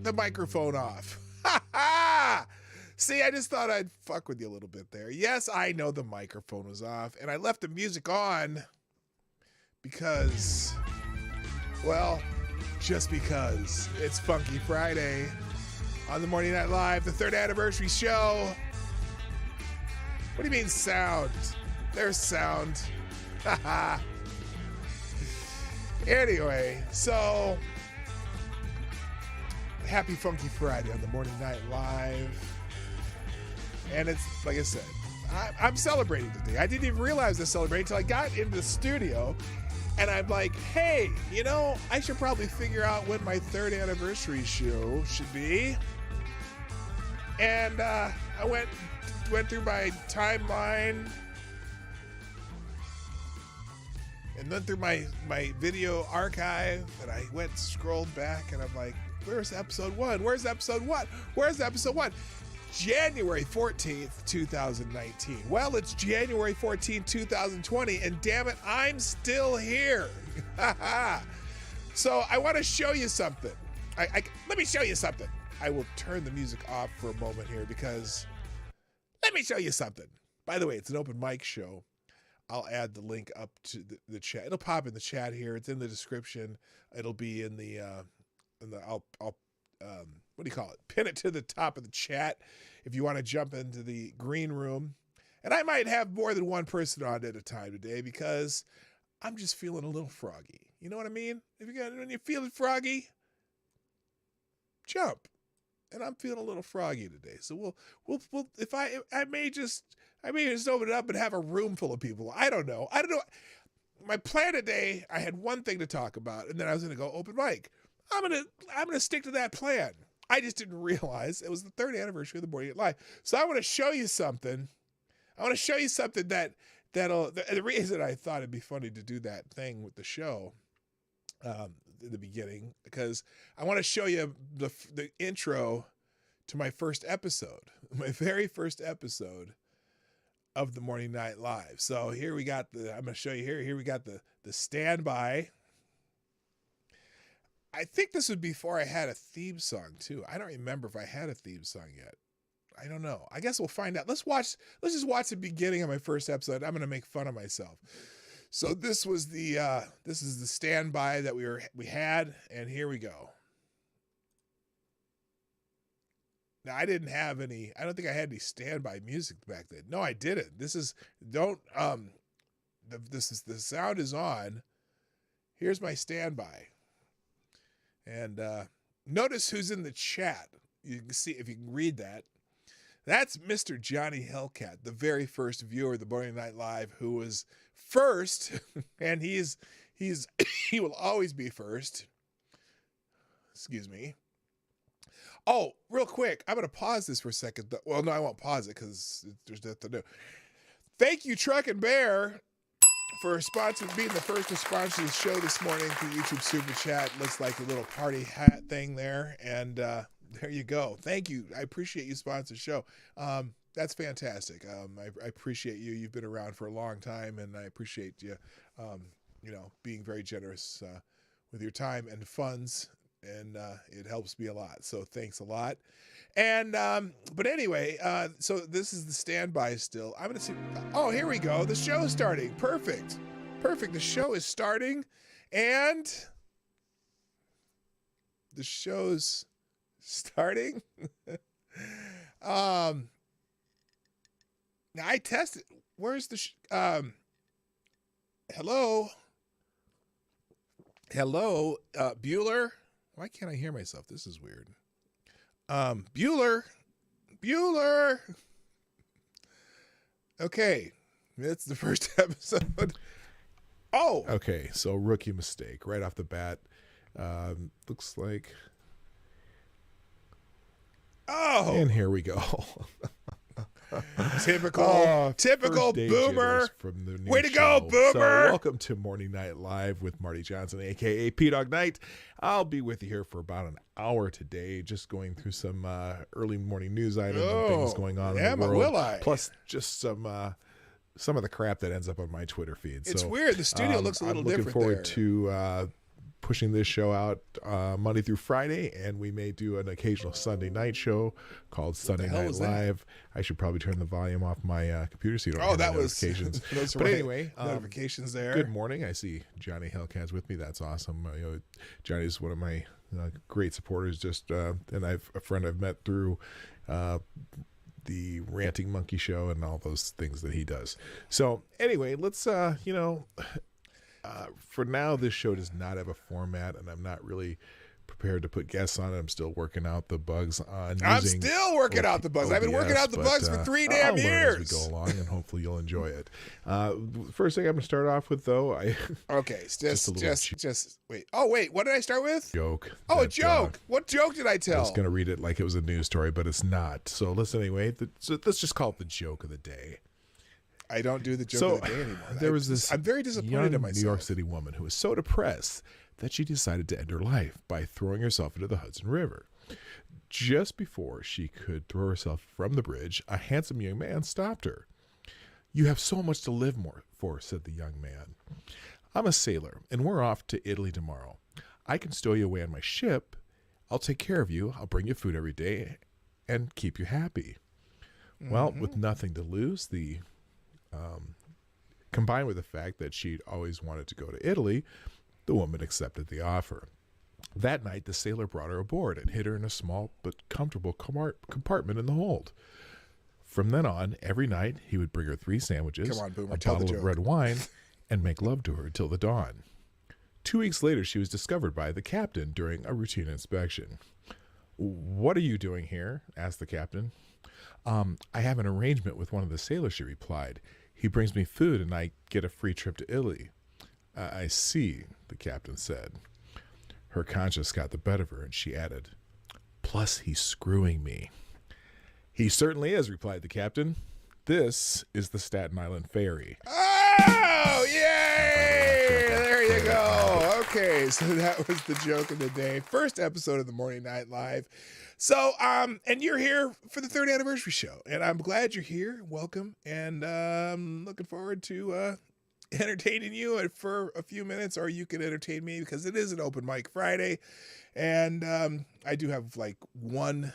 the microphone off. See, I just thought I'd fuck with you a little bit there. Yes, I know the microphone was off, and I left the music on because, well, just because it's Funky Friday on the Morning Night Live, the 3rd anniversary show. What do you mean sound? There's sound. Anyway, so happy Funky Friday on the Morning Night Live. And it's, like I said, I'm celebrating today. I didn't even realize I was celebrating until I got into the studio. And I'm like, hey, you know, I should probably figure out when my 3rd anniversary show should be. And I went through my timeline and went through my video archive, and I scrolled back, and I'm like, where's episode 1? Where's episode 1? Where's episode 1? January 14th, 2019. Well, it's January 14th, 2020, and damn it, I'm still here. So I want to show you something. Let me show you something. I will turn the music off for a moment here because let me show you something. By the way, it's an open mic show. I'll add the link up to the chat. It'll pop in the chat here. It's in the description. It'll be in the I'll what do you call it? Pin it to the top of the chat if you want to jump into the green room. And I might have more than one person on at a time today because I'm just feeling a little froggy. You know what I mean? When you're feeling froggy, jump. And I'm feeling a little froggy today. So we'll if I may just open it up and have a room full of people. I don't know. My plan today, I had one thing to talk about, and then I was gonna go open mic. I'm gonna stick to that plan. I just didn't realize it was the 3rd anniversary of the Morning Night Live. So I want to show you something. That'll the reason I thought it'd be funny to do that thing with the show in the beginning, because I want to show you the intro to my first episode, my very first episode of the Morning Night Live. So here we got I'm going to show you here we got the standby. I think this was before I had a theme song too. I don't remember if I had a theme song yet. I don't know. I guess we'll find out. Let's just watch the beginning of my first episode. I'm going to make fun of myself. So this was this is the standby that we had, and here we go. Now I don't think I had any standby music back then. No, I didn't. The sound is on. Here's my standby. And notice who's in the chat. You can see, if you can read that. That's Mr. Johnny Hellcat, the very first viewer of the Morning Night Live, who was first, and he will always be first. Excuse me. Oh, real quick, I'm going to pause this for a second. Well, no, I won't pause it because there's nothing to do. Thank you, Truck and Bear, for being the first to sponsor the show this morning through YouTube Super Chat. Looks like a little party hat thing there, and there you go. Thank you. I appreciate you sponsoring the show. That's fantastic. I appreciate you. You've been around for a long time, and I appreciate you, being very generous with your time and funds, and it helps me a lot. So thanks a lot. And but anyway, so this is the standby still. I'm gonna see. Oh, here we go. The show's starting. Perfect. The show is starting, and the show's starting. Now I tested. Where's the? Hello, Bueller. Why can't I hear myself? This is weird. Bueller. Okay, it's the first episode. Oh, okay. So rookie mistake right off the bat. Looks like. Oh, and here we go. Typical boomer. From the new Way to go, boomer! So welcome to Morning Night Live with Marty Johnson, aka Dawg Knight. I'll be with you here for about an hour today, just going through some early morning news items and things going on in the world. Plus, just some of the crap that ends up on my Twitter feed. It's weird. The studio looks a little different. I'm looking forward to pushing this show out Monday through Friday, and we may do an occasional Sunday night show called Sunday Night Live. I should probably turn the volume off my computer so you don't hear notifications. But anyway, notifications there. Good morning. I see Johnny Hellcat's with me. That's awesome. Johnny's one of my great supporters. And I've a friend I've met through the Ranting Monkey Show and all those things that he does. So anyway, let's for now, this show does not have a format, and I'm not really prepared to put guests on it. I'm still working out the bugs on I'm still working out the bugs. I've been working out the bugs for 3 damn years. As we go along, and hopefully you'll enjoy it. First thing I'm going to start off with, though, just wait. Oh, wait. What did I start with? Joke. Oh, a joke. What joke did I tell? I was going to read it like it was a news story, but it's not. So listen, anyway, let's just call it the joke of the day. I don't do the joke of the day anymore. There was this I'm very disappointed in myself. New York City woman who was so depressed that she decided to end her life by throwing herself into the Hudson River. Just before she could throw herself from the bridge, a handsome young man stopped her. "You have so much to live for," said the young man. "I'm a sailor, and we're off to Italy tomorrow. I can stow you away on my ship. I'll take care of you. I'll bring you food every day and keep you happy." Well, with nothing to lose, combined with the fact that she'd always wanted to go to Italy, the woman accepted the offer. That night, the sailor brought her aboard and hid her in a small but comfortable compartment in the hold. From then on, every night, he would bring her 3 sandwiches, a bottle of red wine, and make love to her till the dawn. 2 weeks later, she was discovered by the captain during a routine inspection. "What are you doing here?" asked the captain. "I have an arrangement with one of the sailors," she replied. "He brings me food and I get a free trip to Italy." "I see," the captain said. Her conscience got the better of her, and she added, "Plus he's screwing me." "He certainly is," replied the captain. "This is the Staten Island Ferry." Oh, yay! There you go. Okay, so that was the joke of the day. First episode of the Morning Night Live. So, and you're here for the 3rd anniversary show, and I'm glad you're here. Welcome, and looking forward to entertaining you for a few minutes, or you can entertain me, because it is an open mic Friday, and I do have like one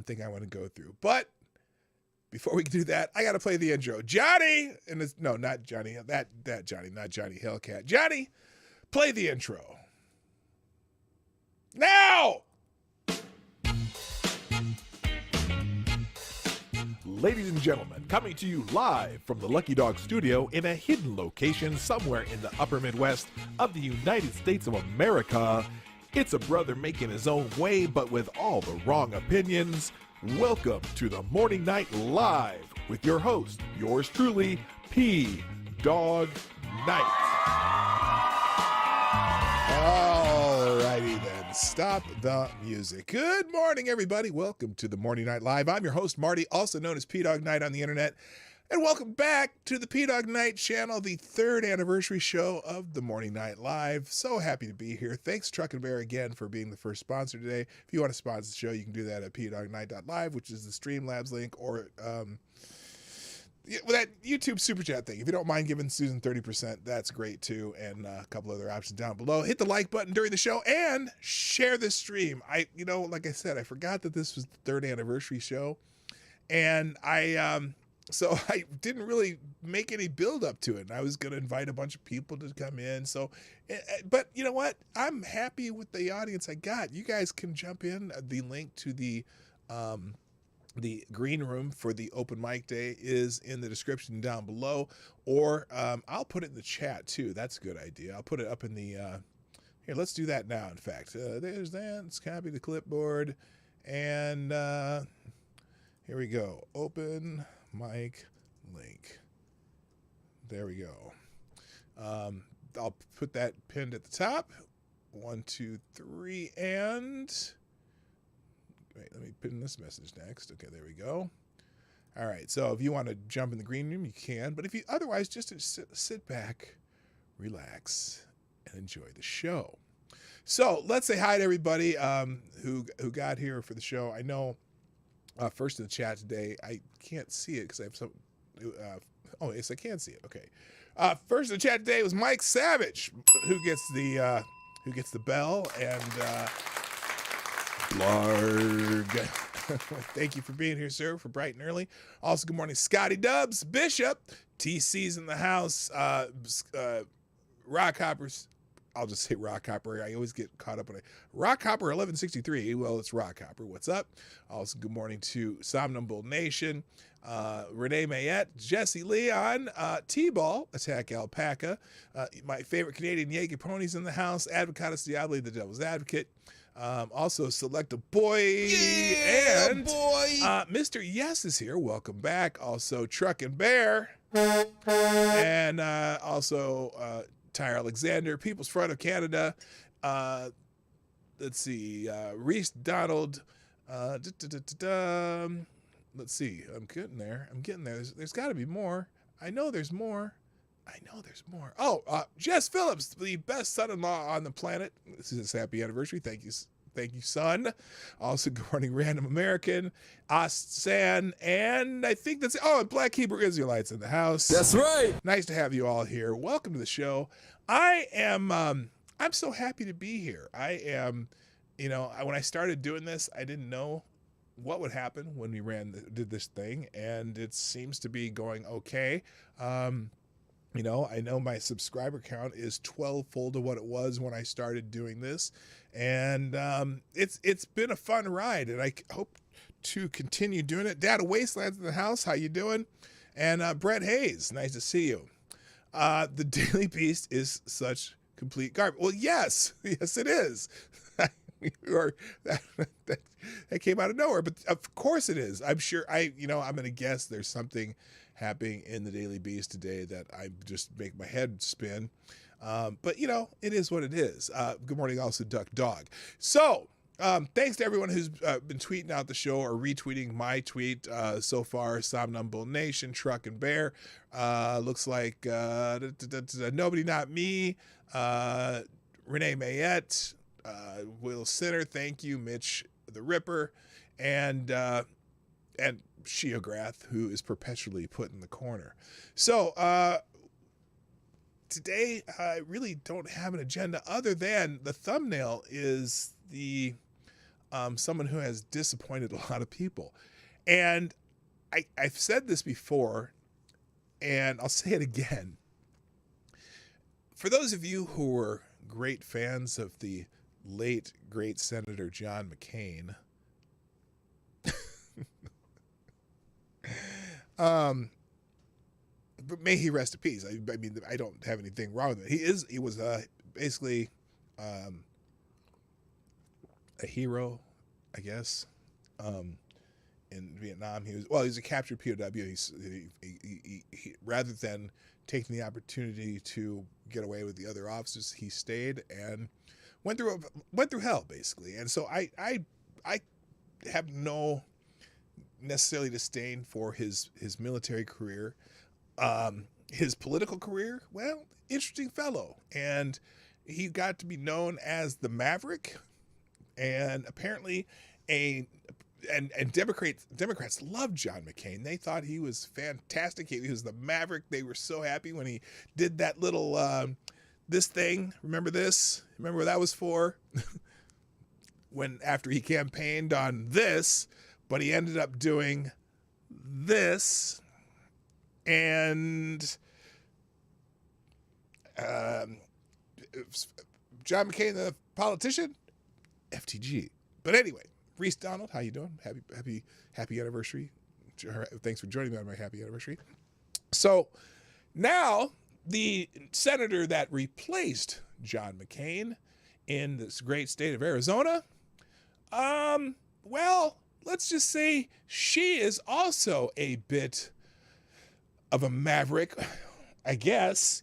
thing I want to go through. But before we can do that, I got to play the intro. Johnny, and it's not Johnny, that Johnny, not Johnny Hellcat. Johnny, play the intro now. Ladies and gentlemen, coming to you live from the Lucky Dog studio in a hidden location somewhere in the upper Midwest of the United States of America, it's a brother making his own way, but with all the wrong opinions. Welcome to the Morning Night Live with your host, yours truly, PDawg Knight. Alrighty then. Stop the music. Good morning, everybody. Welcome to the Morning Night Live. I'm your host, Marty, also known as PDawgKnight on the internet. And welcome back to the Dawg Knight Channel, the 3rd anniversary show of the Morning Night Live. So happy to be here. Thanks, Truck and Bear, again for being the first sponsor today. If you want to sponsor the show, you can do that at PDawgKnight.live, which is the Streamlabs link, or that YouTube super chat thing. If you don't mind giving Susan 30%, that's great too. And a couple other options down below. Hit the like button during the show and share this stream. Like I said, I forgot that this was the 3rd anniversary show, and so I didn't really make any build up to it. And I was going to invite a bunch of people to come in. So, but you know what? I'm happy with the audience I got. You guys can jump in. The link to the green room for the open mic day is in the description down below, or I'll put it in the chat too. That's a good idea. I'll put it up in the, here, let's do that now. In fact, there's that. Let's copy the clipboard, and here we go. Open mic link. There we go. I'll put that pinned at the top. 1, 2, 3, and wait, let me pin this message next. Okay, there we go. All right, so if you want to jump in the green room, you can. But if you otherwise, just sit back, relax, and enjoy the show. So let's say hi to everybody who got here for the show. I know first in the chat today, I can't see it because I have some. Oh, yes, I can see it. Okay. First in the chat today was Mike Savage, who gets the who gets the bell, and Blarg. Thank you for being here, sir, for bright and early. Also, good morning, Scotty Dubs, Bishop, TC's in the house, Rock Hoppers. I'll just say Rock Hopper. I always get caught up on it. Rock Hopper 1163. Well, it's Rock Hopper. What's up? Also, good morning to Somnambule Nation, Renee Mayette, Jesse Leon, T-Ball, Attack Alpaca, my favorite Canadian Yankee ponies in the house, Advocatus Diablo, the Devil's Advocate. Also, Select a Boy, and boy. Mr. Yes is here. Welcome back. Also, Truck and Bear, and also Tyre Alexander, People's Front of Canada. Let's see, Reese Donald. Let's see. I'm getting there. There's got to be more. I know there's more. Oh, Jess Phillips, the best son-in-law on the planet. This is his happy anniversary. Thank you, son. Also, good morning, Random American, San, and I think that's and Black Hebrew Israelites in the house. That's right. Nice to have you all here. Welcome to the show. I'm so happy to be here. I am, when I started doing this, I didn't know what would happen when we did this thing, and it seems to be going okay. I know my subscriber count is 12-fold of what it was when I started doing this, and it's been a fun ride, and I hope to continue doing it. Dad of Wastelands in the house, how you doing? And Brett Hayes, nice to see you. The Daily Beast is such complete garbage. Well, yes it is. That came out of nowhere, but of course it is. I'm sure I'm going to guess there's something happening in the Daily Beast today that I just make my head spin. But it is what it is. Good morning also, Duck Dog. So thanks to everyone who's been tweeting out the show or retweeting my tweet so far. Somnambule Nation, Truck and Bear. Looks like Nobody Not Me. Renee Mayette. Will Sinner, thank you. Mitch the Ripper. And Sheograth, who is perpetually put in the corner. So today I really don't have an agenda other than the thumbnail is the someone who has disappointed a lot of people. And I've said this before, and I'll say it again. For those of you who were great fans of the late, great Senator John McCain, but may he rest in peace. I mean, I don't have anything wrong with it. He was basically a hero, I guess. In Vietnam, he was a captured POW. He rather than taking the opportunity to get away with the other officers, he stayed and went through hell basically. And so I have no necessarily disdain for his military career. His political career, well, interesting fellow. And he got to be known as the Maverick, and apparently and Democrats loved John McCain. They thought he was fantastic. He was the Maverick. They were so happy when he did that little this thing. Remember this? Remember what that was for? After he campaigned on this, but he ended up doing this, and John McCain, the politician, FTG. But anyway, Reese Donald, how you doing? Happy anniversary. Thanks for joining me on my happy anniversary. So now the senator that replaced John McCain in this great state of Arizona, well, let's just say she is also a bit of a maverick, I guess,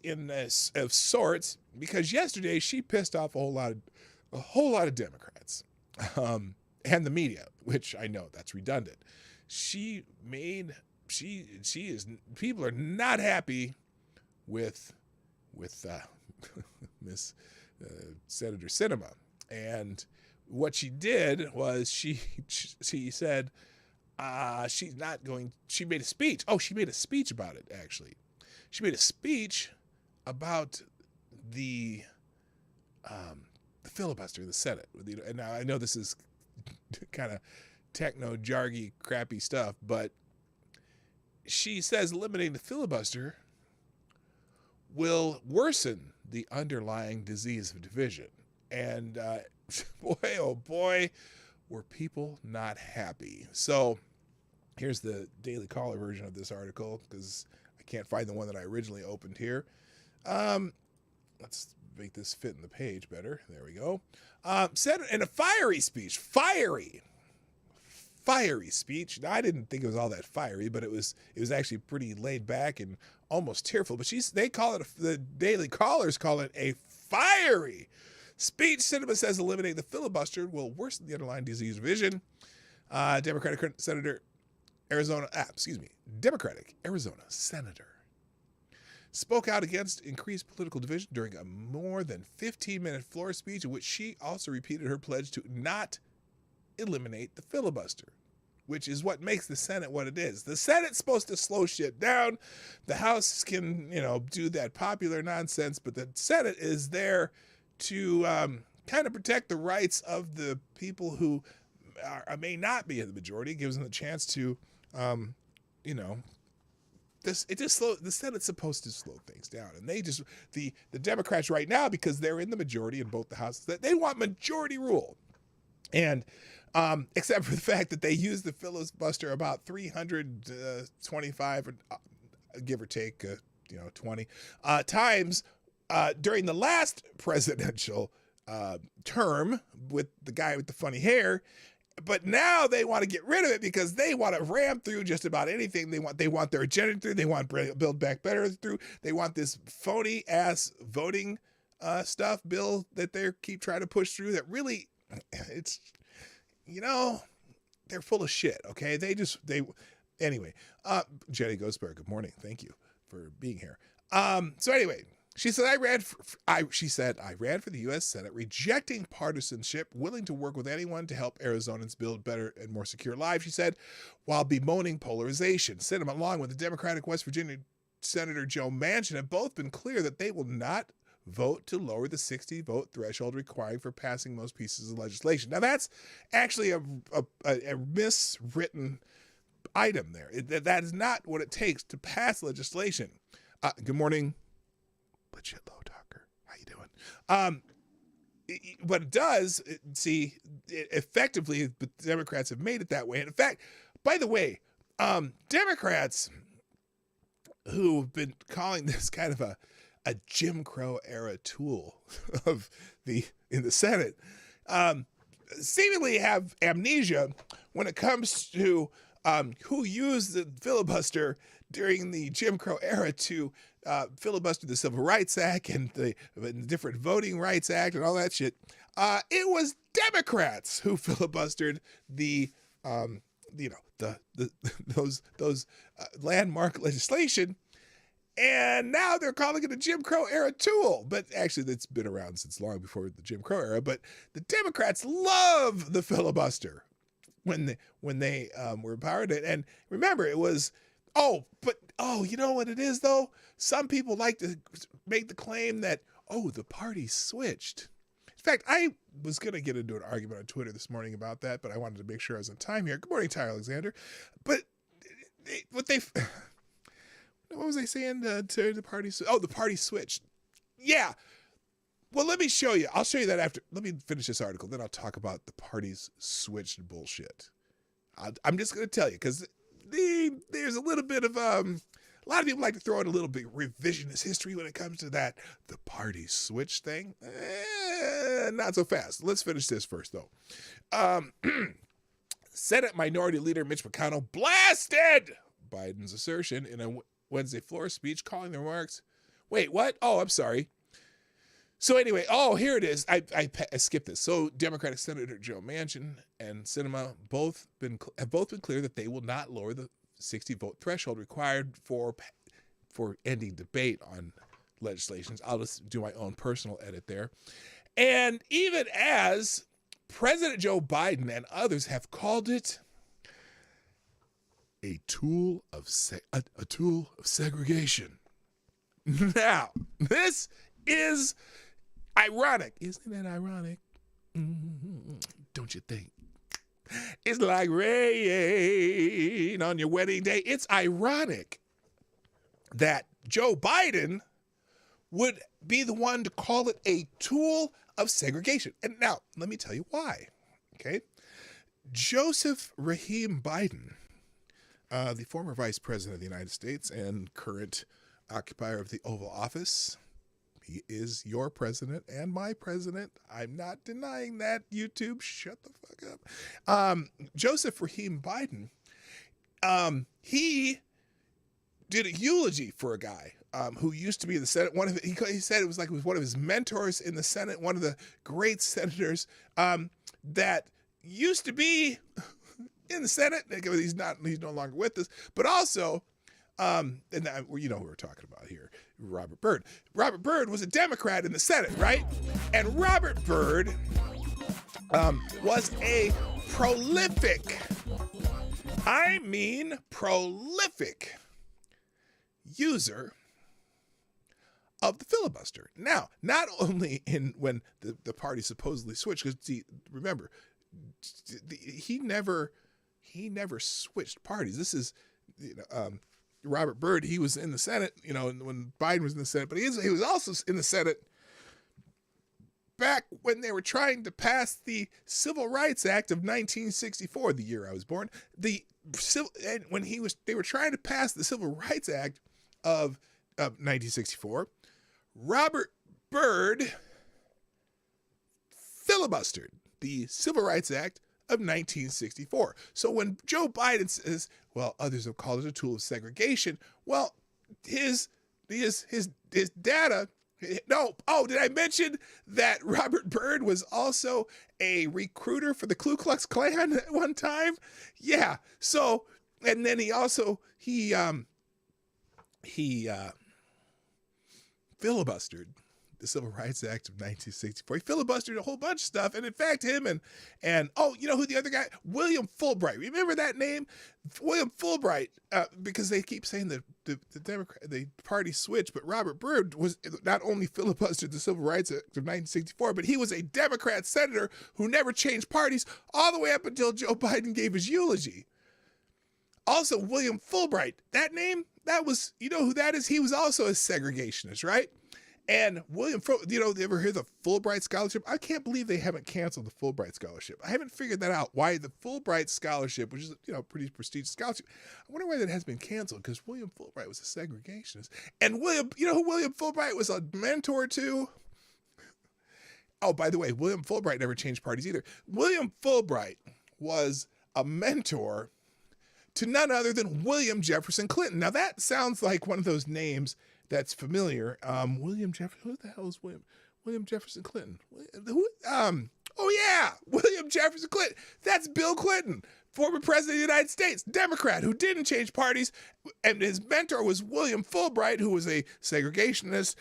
of sorts, because yesterday she pissed off a whole lot of Democrats. And the media, which I know that's redundant. People are not happy with Miss Senator Sinema. And what she did was she said she's not going, she made a speech. Oh, she made a speech about it, actually. She made a speech about the the filibuster in the Senate. And now I know this is kind of techno jargy crappy stuff, but she says eliminating the filibuster will worsen the underlying disease of division. And boy, oh boy, were people not happy. So here's the Daily Caller version of this article, because I can't find the one that I originally opened here. Let's make this fit in the page better. There we go. Said in a fiery speech, fiery speech. Now, I didn't think it was all that fiery, but it was actually pretty laid back and almost tearful. But they call it, the Daily Callers call it a fiery speech. Sinema says eliminating the filibuster will worsen the underlying disease division. Democratic Arizona Senator spoke out against increased political division during a more than 15-minute floor speech in which she also repeated her pledge to not eliminate the filibuster, which is what makes the Senate what it is. The Senate's supposed to slow shit down. The House can, do that popular nonsense, but the Senate is there to kind of protect the rights of the people who may not be in the majority. It gives them the chance to, the Senate's supposed to slow things down. And the Democrats right now, because they're in the majority in both the houses, that they want majority rule. And except for the fact that they use the filibuster about 325, give or take, 20 times during the last presidential term with the guy with the funny hair. But now they want to get rid of it because they want to ram through just about anything they want. They want their agenda through. They want Build Back Better through. They want this phony ass voting stuff bill that they keep trying to push through. That really, it's, they're full of shit. Okay, anyway. Jenny Ghostbear, good morning. Thank you for being here. So anyway. She said, I ran for the U.S. Senate, rejecting partisanship, willing to work with anyone to help Arizonans build better and more secure lives, she said, while bemoaning polarization. Sinema, along with the Democratic West Virginia Senator Joe Manchin, have both been clear that they will not vote to lower the 60-vote threshold requiring for passing most pieces of legislation. Now, that's actually a miswritten item there. That is not what it takes to pass legislation. Good morning. Legit low talker. How you doing? What it does, effectively, the Democrats have made it that way. And in fact, by the way, Democrats who've been calling this kind of a Jim Crow era tool in the Senate, seemingly have amnesia when it comes to who used the filibuster during the Jim Crow era to filibuster the Civil Rights Act and the different Voting Rights Act and all that shit. It was Democrats who filibustered those landmark legislation, and now they're calling it a Jim Crow era tool. But actually, that's been around since long before the Jim Crow era. But the Democrats love the filibuster when they were empowered. And remember, it was. You know what it is, though? Some people like to make the claim that, the party switched. In fact, I was going to get into an argument on Twitter this morning about that, but I wanted to make sure I was on time here. Good morning, Ty Alexander. But what was I saying to the party? The party switched. Yeah. Well, let me show you. I'll show you that after. Let me finish this article. Then I'll talk about the parties switched bullshit. I'm just going to tell you, because there's a little bit of a lot of people like to throw in a little bit revisionist history when it comes to that the party switch thing. Not so fast. Let's finish this first, though. Senate Minority Leader Mitch McConnell blasted Biden's assertion in a Wednesday floor speech, calling the remarks. Wait, what? Oh, I'm sorry. So anyway, here it is. I skipped this. So Democratic Senator Joe Manchin and Sinema have both been clear that they will not lower the 60-vote threshold required for ending debate on legislations. I'll just do my own personal edit there. And even as President Joe Biden and others have called it a tool of segregation. Now, this is Ironic. Isn't it ironic? Don't you think? It's like rain on your wedding day. It's ironic that Joe Biden would be the one to call it a tool of segregation. And now, let me tell you why. Okay? Joseph Rahim Biden, the former vice president of the United States and current occupier of the Oval Office, he is your president and my president. I'm not denying that. YouTube, shut the fuck up. Joseph Rahim Biden, he did a eulogy for a guy who used to be in the Senate. He said it was like it was one of his mentors in the Senate, one of the great senators that used to be in the Senate. He's no longer with us, but also, and you know who we're talking about here, Robert Byrd. Robert Byrd was a Democrat in the Senate, right? And Robert Byrd was a prolific user of the filibuster. Now, not only when the party supposedly switched, because remember, he never switched parties. This is Robert Byrd. He was in the Senate, when Biden was in the Senate, but he was also in the Senate back when they were trying to pass the Civil Rights Act of 1964, the year I was born. When they were trying to pass the Civil Rights Act of 1964, Robert Byrd filibustered the Civil Rights Act of 1964. So when Joe Biden says, well, others have called it a tool of segregation, well, his data. No. Oh, did I mention that Robert Byrd was also a recruiter for the Ku Klux Klan at one time? Yeah. So, and then he filibustered the Civil Rights Act of 1964. He filibustered a whole bunch of stuff. And in fact, him and you know who the other guy, William Fulbright. Remember that name? William Fulbright, because they keep saying that the party switched, but Robert Byrd was not only filibustered the Civil Rights Act of 1964, but he was a Democrat senator who never changed parties all the way up until Joe Biden gave his eulogy. Also, William Fulbright, that name, that was, you know who that is? He was also a segregationist, right? And William, you ever hear the Fulbright Scholarship? I can't believe they haven't canceled the Fulbright Scholarship. I haven't figured that out. Why the Fulbright Scholarship, which is a pretty prestigious scholarship, I wonder why that has been canceled, because William Fulbright was a segregationist. And you know who William Fulbright was a mentor to? Oh, by the way, William Fulbright never changed parties either. William Fulbright was a mentor to none other than William Jefferson Clinton. Now that sounds like one of those names that's familiar. William Jefferson. Who the hell is William? William Jefferson Clinton. Oh yeah, William Jefferson Clinton. That's Bill Clinton, former president of the United States, Democrat who didn't change parties, and his mentor was William Fulbright, who was a segregationist,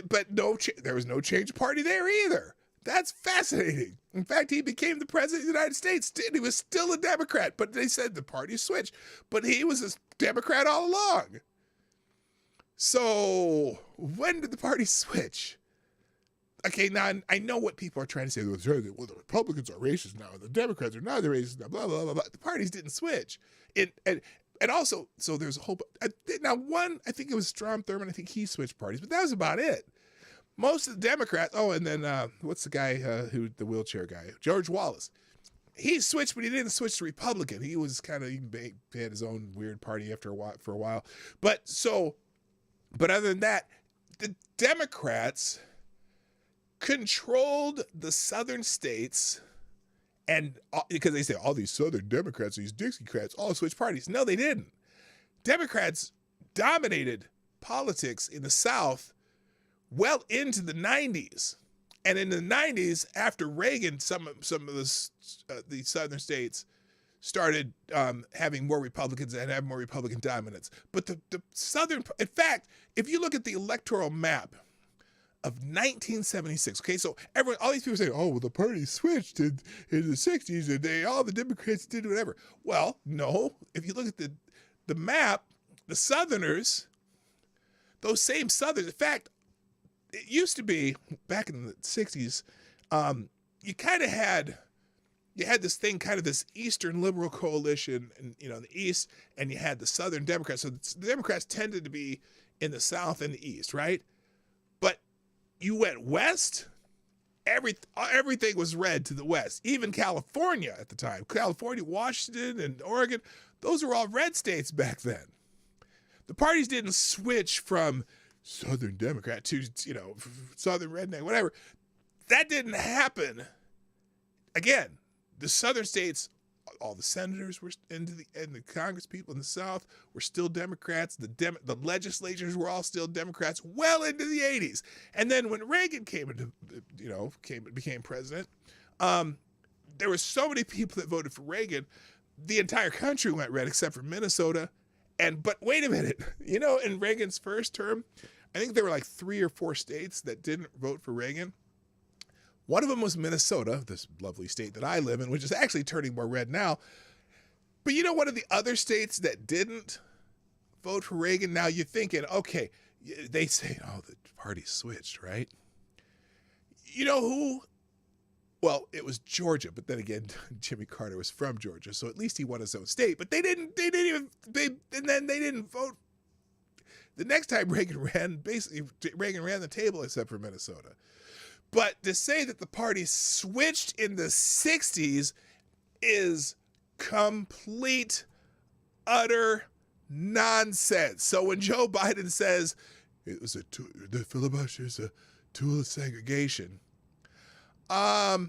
but there was no change party there either. That's fascinating. In fact, he became the president of the United States. He was still a Democrat, but they said the party switched. But he was a Democrat all along. So when did the party switch? Okay, now I know what people are trying to say. Well, the Republicans are racist now. The Democrats are not racist now. Blah, blah, blah, blah. The parties didn't switch. And also, so there's a whole... Now, I think it was Strom Thurmond. I think he switched parties, but that was about it. Most of the Democrats... Oh, and then what's the guy the wheelchair guy? George Wallace. He switched, but he didn't switch to Republican. He was kind of... He had his own weird party for a while. But other than that, the Democrats controlled the southern states, and because they say all these southern Democrats, these Dixiecrats, all switched parties. No, they didn't. Democrats dominated politics in the South well into the 90s. And in the 90s, after Reagan, some of the southern states started having more Republicans and have more Republican dominance. But the southern, in fact, if you look at the electoral map of 1976, okay, so all these people say, oh, well, the party switched in the 60s and all the Democrats did whatever. Well, no, if you look at the map, the Southerners, those same Southerners, in fact, it used to be back in the 60s, you kind of had this thing, kind of this Eastern liberal coalition, and in the East, and you had the Southern Democrats. So the Democrats tended to be in the South and the East, right? But you went West, everything was red to the West. Even California at the time, California, Washington, and Oregon, those were all red states back then. The parties didn't switch from Southern Democrat to, Southern redneck, whatever. That didn't happen. Again, the Southern states, all the senators were and the Congress people in the South were still Democrats. The legislatures were all still Democrats well into the 80s. And then when Reagan became president, there were so many people that voted for Reagan, the entire country went red except for Minnesota. But wait a minute, in Reagan's first term, I think there were like 3 or 4 states that didn't vote for Reagan. One of them was Minnesota, this lovely state that I live in, which is actually turning more red now. But one of the other states that didn't vote for Reagan, now you're thinking, okay, they say, the party switched, right? You know who? Well, it was Georgia, but then again, Jimmy Carter was from Georgia, so at least he won his own state. But they didn't vote. The next time Reagan ran the table except for Minnesota. But to say that the party switched in the 60s is complete, utter nonsense. So when Joe Biden says the filibuster is a tool of segregation, if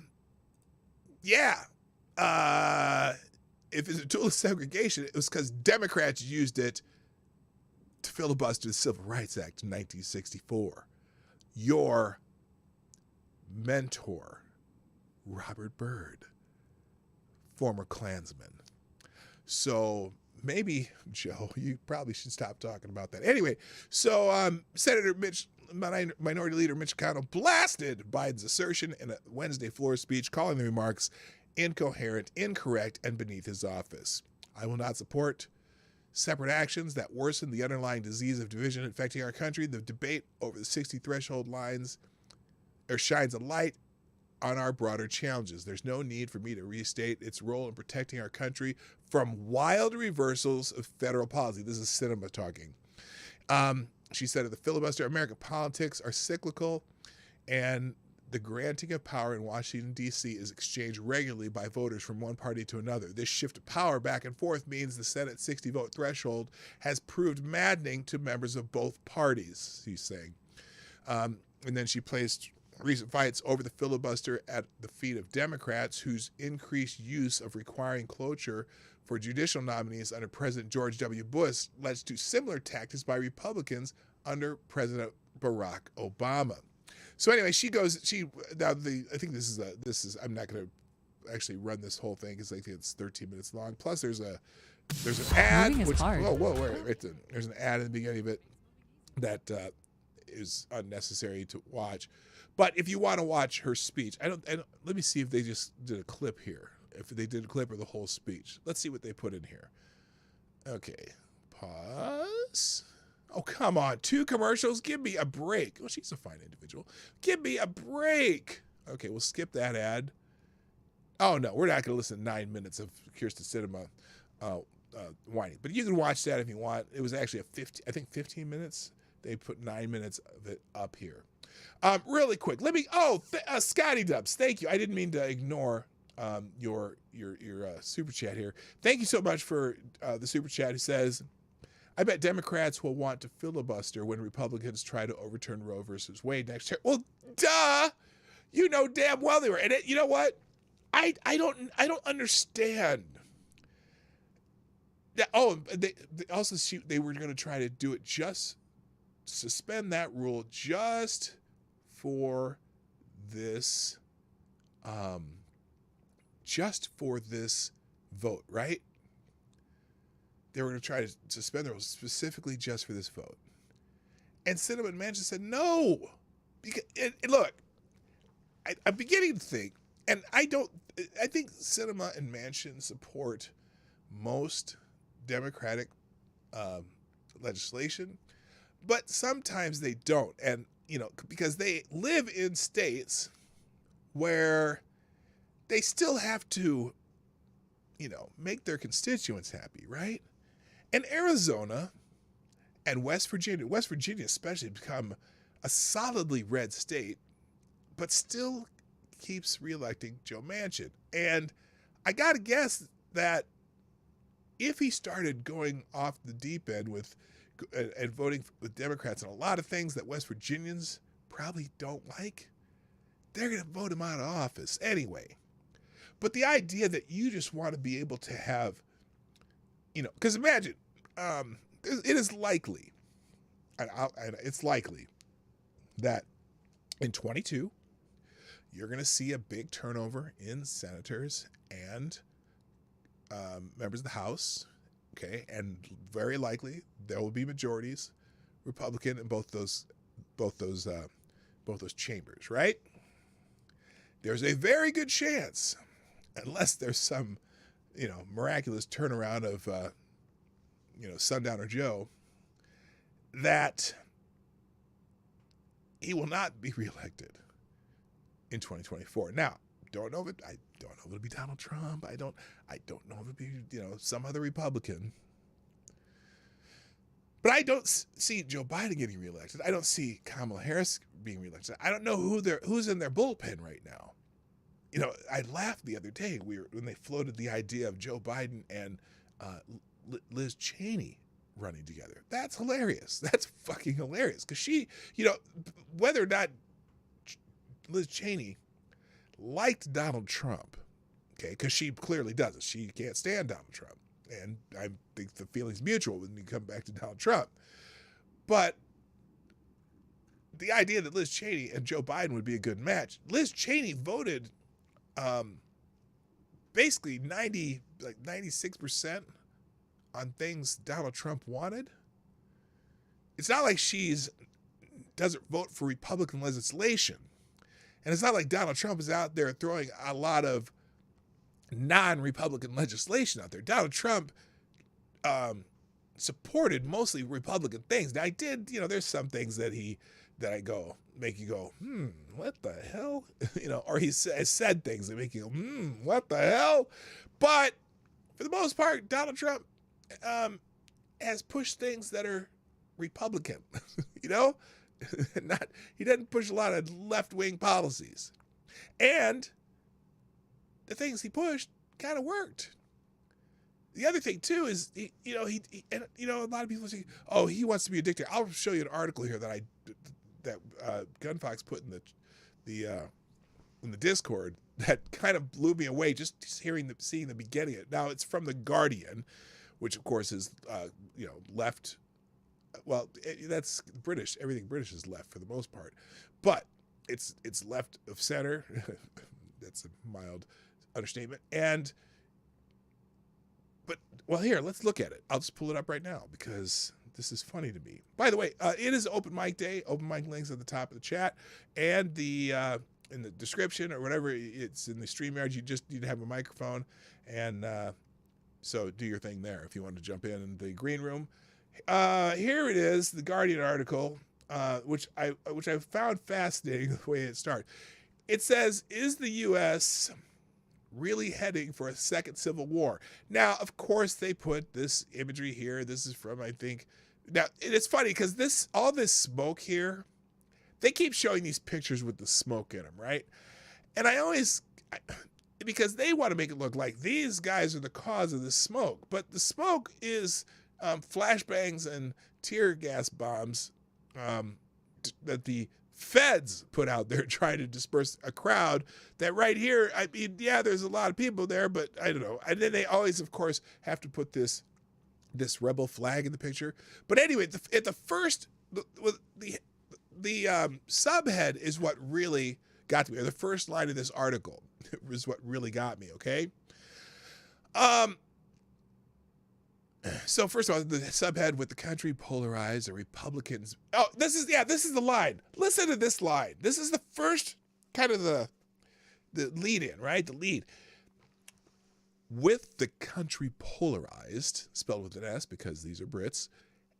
it's a tool of segregation, it was because Democrats used it to filibuster the Civil Rights Act in 1964. Your mentor, Robert Byrd, former Klansman. So maybe, Joe, you probably should stop talking about that. Anyway, so Minority Leader Mitch McConnell blasted Biden's assertion in a Wednesday floor speech, calling the remarks incoherent, incorrect, and beneath his office. I will not support separate actions that worsen the underlying disease of division affecting our country. The debate over the 60 threshold lines shines a light on our broader challenges. There's no need for me to restate its role in protecting our country from wild reversals of federal policy. This is Sinema talking. She said of the filibuster, American politics are cyclical, and the granting of power in Washington, D.C. is exchanged regularly by voters from one party to another. This shift of power back and forth means the Senate 60-vote threshold has proved maddening to members of both parties, he's saying. And then she placed recent fights over the filibuster at the feet of Democrats, whose increased use of requiring cloture for judicial nominees under President George W. Bush led to similar tactics by Republicans under President Barack Obama. So anyway, I think this is I'm not going to actually run this whole thing because I think it's 13 minutes long. Plus there's an ad. There's an ad in the beginning of it that is unnecessary to watch. But if you want to watch her speech, let me see if they just did a clip here. If they did a clip or the whole speech. Let's see what they put in here. Okay. Pause. Oh, come on. 2 commercials? Give me a break. Oh, she's a fine individual. Give me a break. Okay, we'll skip that ad. Oh, no, we're not going to listen to 9 minutes of Kirsten Sinema whining. But you can watch that if you want. It was actually 15 minutes. They put 9 minutes of it up here. Really quick. Scotty Dubs, thank you. I didn't mean to ignore your super chat here. Thank you so much for the super chat. Who says, I bet Democrats will want to filibuster when Republicans try to overturn Roe versus Wade next year. Well, duh. You know damn well they were. And you know what? I don't understand. They were going to try to do it, just suspend that rule just for this vote, right? They were going to try to suspend the rules specifically just for this vote. And Sinema and Manchin said no. Because, look, I'm beginning to think, and I think Sinema and Manchin support most Democratic legislation, but sometimes they don't. And because they live in states where they still have to, make their constituents happy, right? And Arizona and West Virginia especially, become a solidly red state, but still keeps reelecting Joe Manchin. And I got to guess that if he started going off the deep end and voting with Democrats on a lot of things that West Virginians probably don't like, they're going to vote him out of office anyway. But the idea that you just want to be able to have, because imagine, it is likely, and it's likely that in 22, you're going to see a big turnover in senators and members of the House, okay, and very likely there will be majorities Republican in both those chambers, right? There's a very good chance, unless there's some, miraculous turnaround of, Sundowner Joe, that he will not be reelected in 2024. Now, I don't know if it'll be Donald Trump. I don't know if it'll be, some other Republican. But I don't see Joe Biden getting reelected. I don't see Kamala Harris being reelected. I don't know who's in their bullpen right now. I laughed the other day when they floated the idea of Joe Biden and Liz Cheney running together. That's hilarious. That's fucking hilarious. Because she, whether or not Liz Cheney liked Donald Trump, okay, because she clearly doesn't. She can't stand Donald Trump. And I think the feeling's mutual when you come back to Donald Trump. But the idea that Liz Cheney and Joe Biden would be a good match, Liz Cheney voted basically 96% on things Donald Trump wanted. It's not like doesn't vote for Republican legislation. And it's not like Donald Trump is out there throwing a lot of non-Republican legislation out there. Donald Trump supported mostly Republican things. Now, I did, there's some things that make you go, what the hell? Or he said things that make you go, what the hell? But for the most part, Donald Trump has pushed things that are Republican, he doesn't push a lot of left-wing policies. And the things he pushed kind of worked. The other thing too is, a lot of people say, oh, he wants to be a dictator. I'll show you an article here that Gunfox put in the Discord that kind of blew me away just seeing the beginning of it. Now it's from The Guardian, which of course is, left. Well, that's British. Everything British is left for the most part, but it's left of center. That's a mild understatement. Well, here, let's look at it. I'll just pull it up right now because this is funny to me. By the way, it is open mic day. Open mic links at the top of the chat and in the description or whatever. It's in the StreamYard. You just need to have a microphone, and so do your thing there if you want to jump in the green room. Here it is, the Guardian article, which I found fascinating the way it starts. It says, "Is the U.S. really heading for a second civil war?" Now, of course, they put this imagery here. This is from, I think. Now, it's funny because all this smoke here, they keep showing these pictures with the smoke in them, right? And because they want to make it look like these guys are the cause of the smoke, but the smoke is flashbangs and tear gas bombs that the feds put out there trying to disperse a crowd that right here, I mean, yeah, there's a lot of people there, but I don't know. And then they always, of course, have to put this rebel flag in the picture. But anyway, the subhead is what really got to me, or the first line of this article was what really got me, okay? So first of all, the subhead, with the country polarized, the Republicans. Oh, this is the line. Listen to this line. This is the first kind of the lead in, right? The lead. With the country polarized, spelled with an S because these are Brits,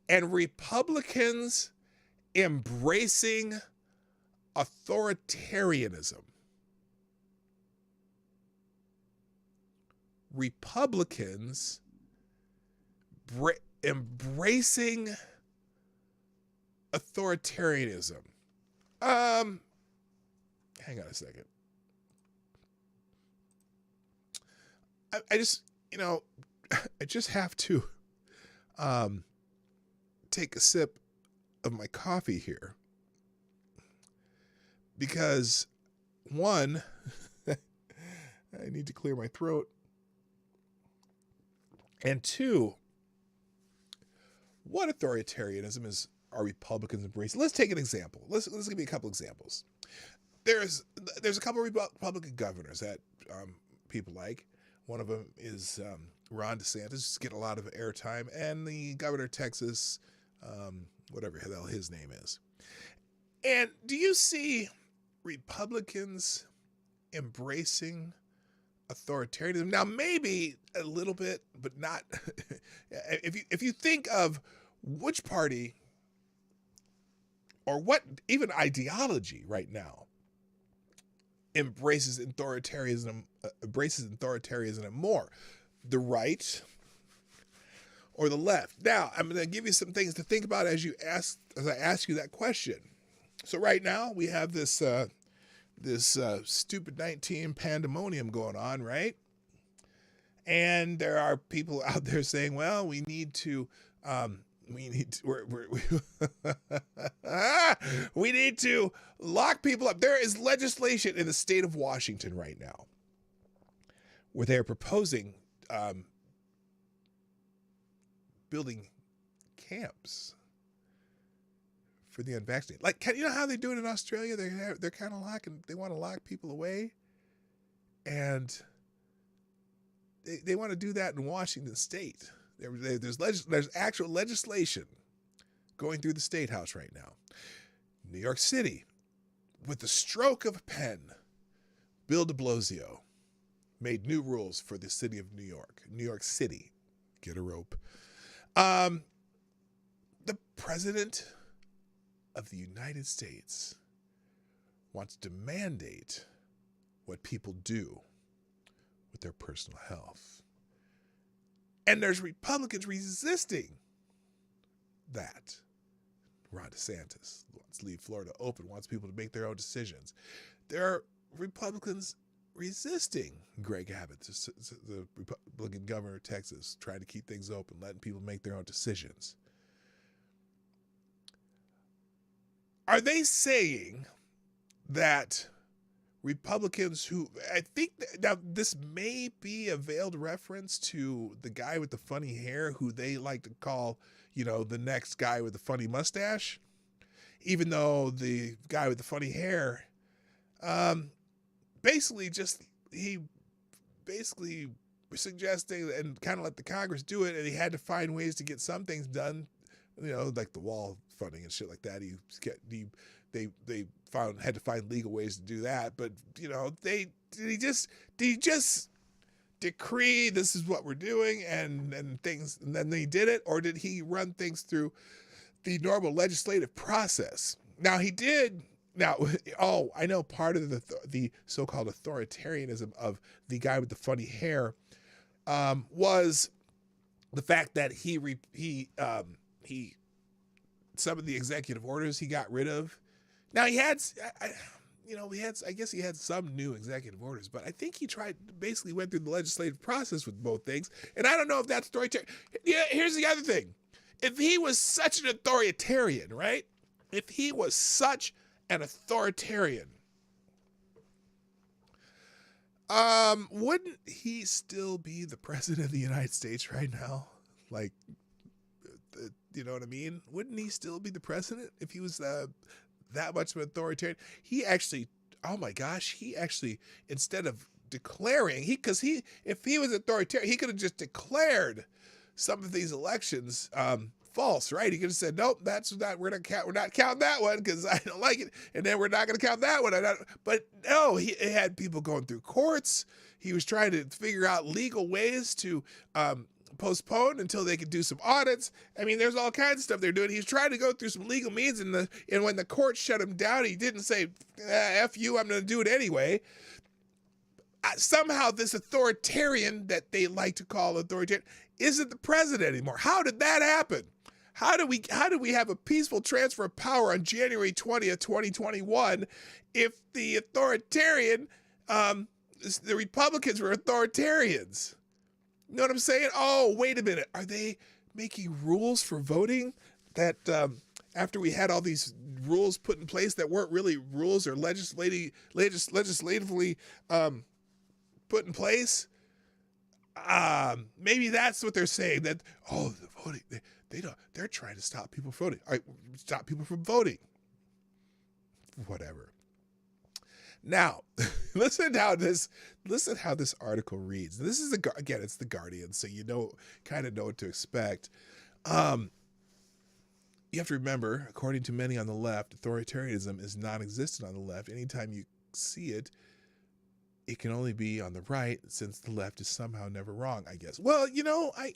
and Republicans embracing authoritarianism. Republicans embracing authoritarianism. Hang on a second. I just, I just have to take a sip of my coffee here. Because, one, I need to clear my throat. And two, what authoritarianism are Republicans embracing? Let's take an example. Let's give you a couple examples. There's a couple of Republican governors that people like. One of them is Ron DeSantis, just getting a lot of airtime, and the governor of Texas, whatever the hell his name is. And do you see Republicans embracing authoritarianism? Now, maybe a little bit, but not. If you think of which party or what even ideology right now embraces authoritarianism more, the right or the left? Now, I'm going to give you some things to think about as I ask you that question. So right now we have this stupid 19 pandemonium going on, right? And there are people out there saying, well, we need to lock people up. There is legislation in the state of Washington right now where they're proposing building camps for the unvaccinated. Like, you know how they do it in Australia? They're kind of they want to lock people away, and they want to do that in Washington State. There's actual legislation going through the State House right now. New York City, with the stroke of a pen, Bill de Blasio made new rules for the city of New York. New York City, get a rope. The president of the United States wants to mandate what people do with their personal health. And there's Republicans resisting that. Ron DeSantis wants to leave Florida open, wants people to make their own decisions. There are Republicans resisting Greg Abbott, the Republican governor of Texas, trying to keep things open, letting people make their own decisions. Are they saying that Republicans who, I think, now this may be a veiled reference to the guy with the funny hair who they like to call, the next guy with the funny mustache, even though the guy with the funny hair, basically suggesting and kind of let the Congress do it, and he had to find ways to get some things done, like the wall funding and shit like that. They had to find legal ways to do that, but did he just decree this is what we're doing and things, and then they did it, or did he run things through the normal legislative process? Now he did. Now, I know part of the so-called authoritarianism of the guy with the funny hair was the fact that he some of the executive orders he got rid of. Now he had, I guess he had some new executive orders, but I think he basically went through the legislative process with both things. And I don't know if that's authoritarian. Yeah, here's the other thing. If he was such an authoritarian, right? If he was such an authoritarian, wouldn't he still be the president of the United States right now? Like, you know what I mean? Wouldn't he still be the president if he was that much of an authoritarian? He actually, instead of declaring, if he was authoritarian, he could have just declared some of these elections false, right? He could have said, nope, we're not counting that one because I don't like it, and then we're not going to count that one. But no, he had people going through courts. He was trying to figure out legal ways to postponed until they could do some audits. I mean, there's all kinds of stuff they're doing. He's trying to go through some legal means, and when the court shut him down, he didn't say, F you, I'm going to do it anyway. Somehow this authoritarian that they like to call authoritarian isn't the president anymore. How did that happen? How do we have a peaceful transfer of power on January 20th, 2021 if the authoritarian, the Republicans were authoritarians? You know what I'm saying? Oh, wait a minute. Are they making rules for voting that after we had all these rules put in place that weren't really rules or legislatively put in place? Maybe that's what they're saying, that, oh, the voting, they're trying to stop people from voting. All right, stop people from voting. Whatever. Now, listen how this article reads. This is again, it's the Guardian, so kind of know what to expect. You have to remember, according to many on the left, authoritarianism is non-existent on the left. Anytime you see it, it can only be on the right, since the left is somehow never wrong, I guess. Well, I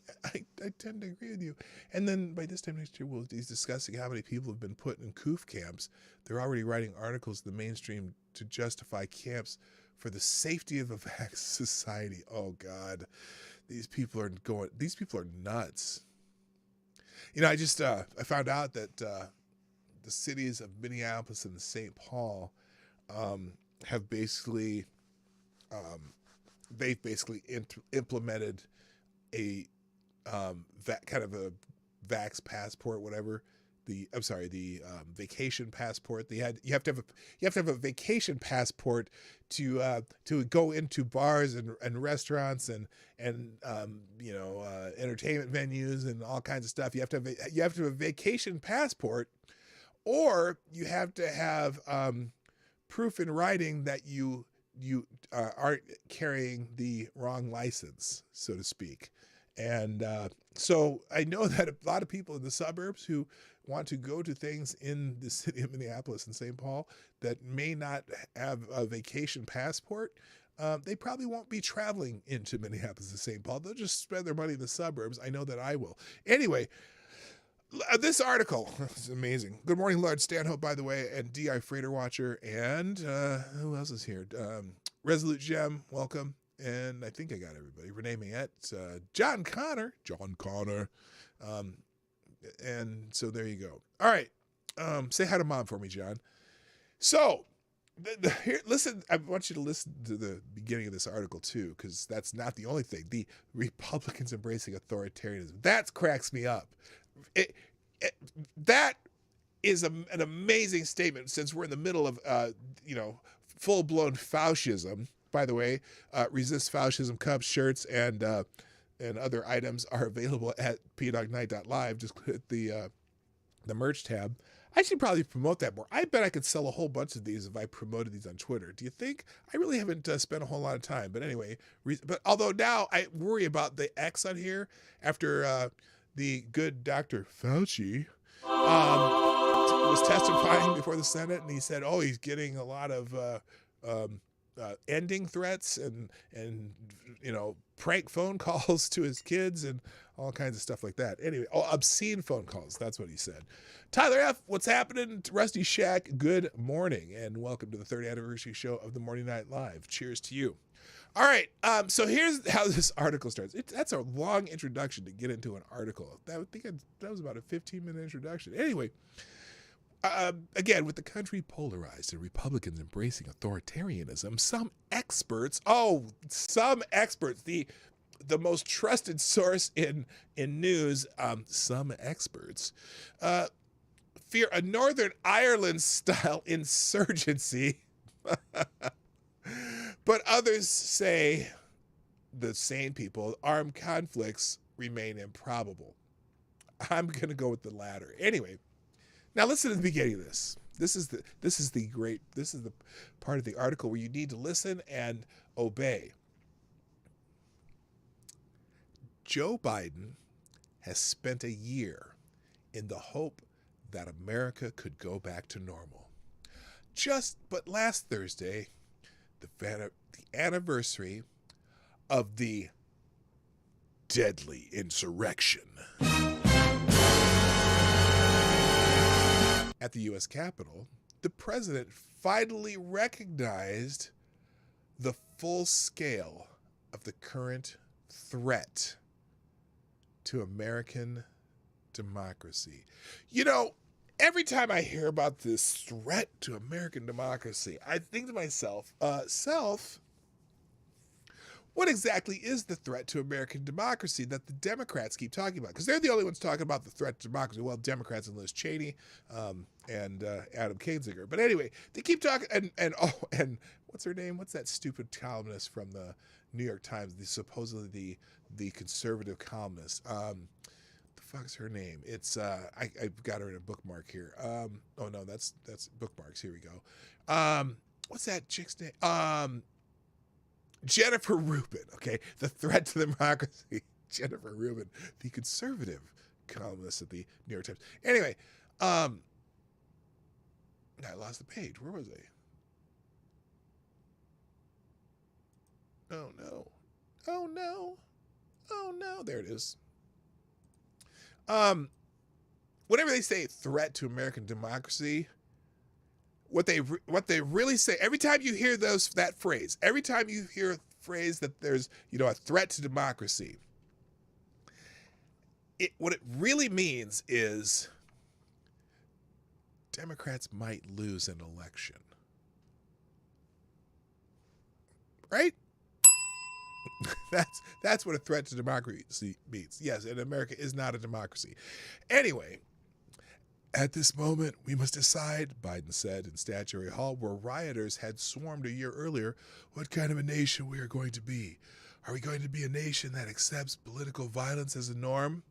tend to agree with you. And then by this time next year, he's discussing how many people have been put in COOF camps. They're already writing articles in the mainstream to justify camps for the safety of a vax society. Oh, God. These people are nuts. I just I found out that the cities of Minneapolis and St. Paul have basically... they've basically implemented a kind of a vax passport, whatever. The vacation passport. You have to have a vacation passport to go into bars and restaurants and entertainment venues and all kinds of stuff. You have to have a vacation passport, or you have to have proof in writing that you aren't carrying the wrong license, so to speak. And so I know that a lot of people in the suburbs who want to go to things in the city of Minneapolis and St. Paul that may not have a vacation passport, they probably won't be traveling into Minneapolis and St. Paul. They'll just spend their money in the suburbs. I know that I will. Anyway, this article is amazing. Good morning, Lord Stanhope, by the way, and D.I. Freighter Watcher, and who else is here? Resolute Gem, welcome. And I think I got everybody. Renee Mayette, John Connor. And so there you go. All right. Say hi to Mom for me, John. So, here, listen. I want you to listen to the beginning of this article, too, because that's not the only thing. The Republicans embracing authoritarianism. That cracks me up. That is an amazing statement, since we're in the middle of, full-blown fascism. By the way, Resist Fascism cups, shirts, and other items are available at PDawgKnight.live. Just click the merch tab. I should probably promote that more. I bet I could sell a whole bunch of these if I promoted these on Twitter. Do you think? I really haven't spent a whole lot of time. But anyway, but although now I worry about the X on here after the good Dr. Fauci was testifying before the Senate, and he said, oh, he's getting a lot of ending threats and prank phone calls to his kids and all kinds of stuff like that. Anyway, obscene phone calls. That's what he said. Tyler F., what's happening? Rusty Shack, good morning, and welcome to the 3rd anniversary show of the Morning Night Live. Cheers to you. All right, so here's how this article starts. That's a long introduction to get into an article. That was about a 15-minute introduction. Anyway, again, with the country polarized and Republicans embracing authoritarianism, some experts, the most trusted source in news, some experts, fear a Northern Ireland-style insurgency. But others say, the sane people, armed conflicts remain improbable. I'm going to go with the latter. Anyway, now listen to the beginning of this. This is the part of the article where you need to listen and obey. Joe Biden has spent a year in the hope that America could go back to normal. But last Thursday, the anniversary of the deadly insurrection. At the U.S. Capitol, the president finally recognized the full scale of the current threat to American democracy. You know, every time I hear about this threat to American democracy, I think to myself, what exactly is the threat to American democracy that the Democrats keep talking about? Because they're the only ones talking about the threat to democracy. Well, Democrats and Liz Cheney and Adam Kinzinger. But anyway, they keep talking, and what's her name? What's that stupid columnist from the New York Times? Supposedly the conservative columnist. The fuck's her name? It's I've got her in a bookmark here. Oh no, that's bookmarks. Here we go. What's that chick's name? Jennifer Rubin, okay? The threat to democracy. Jennifer Rubin, the conservative columnist at the New York Times. Anyway, I lost the page. Where was I? Oh, no. Oh, no. Oh, no. There it is. Whenever they say threat to American democracy, what they really say, every time you hear that phrase, every time you hear a phrase that there's, a threat to democracy, what it really means is Democrats might lose an election. Right? That's what a threat to democracy means. Yes, and America is not a democracy. Anyway, at this moment, we must decide, Biden said in Statuary Hall, where rioters had swarmed a year earlier, what kind of a nation we are going to be. Are we going to be a nation that accepts political violence as a norm?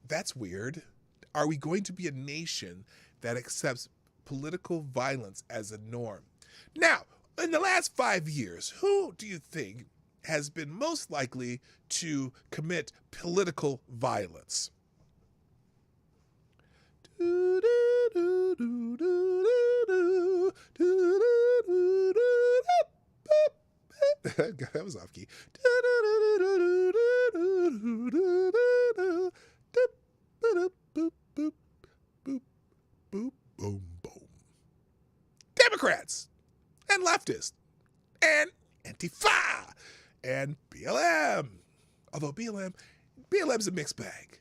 That's weird. Are we going to be a nation that accepts political violence as a norm? Now, in the last 5 years, who do you think has been most likely to commit political violence? That was off key. Boom, boom. Democrats and leftists and Antifa and BLM. Although BLM's a mixed bag.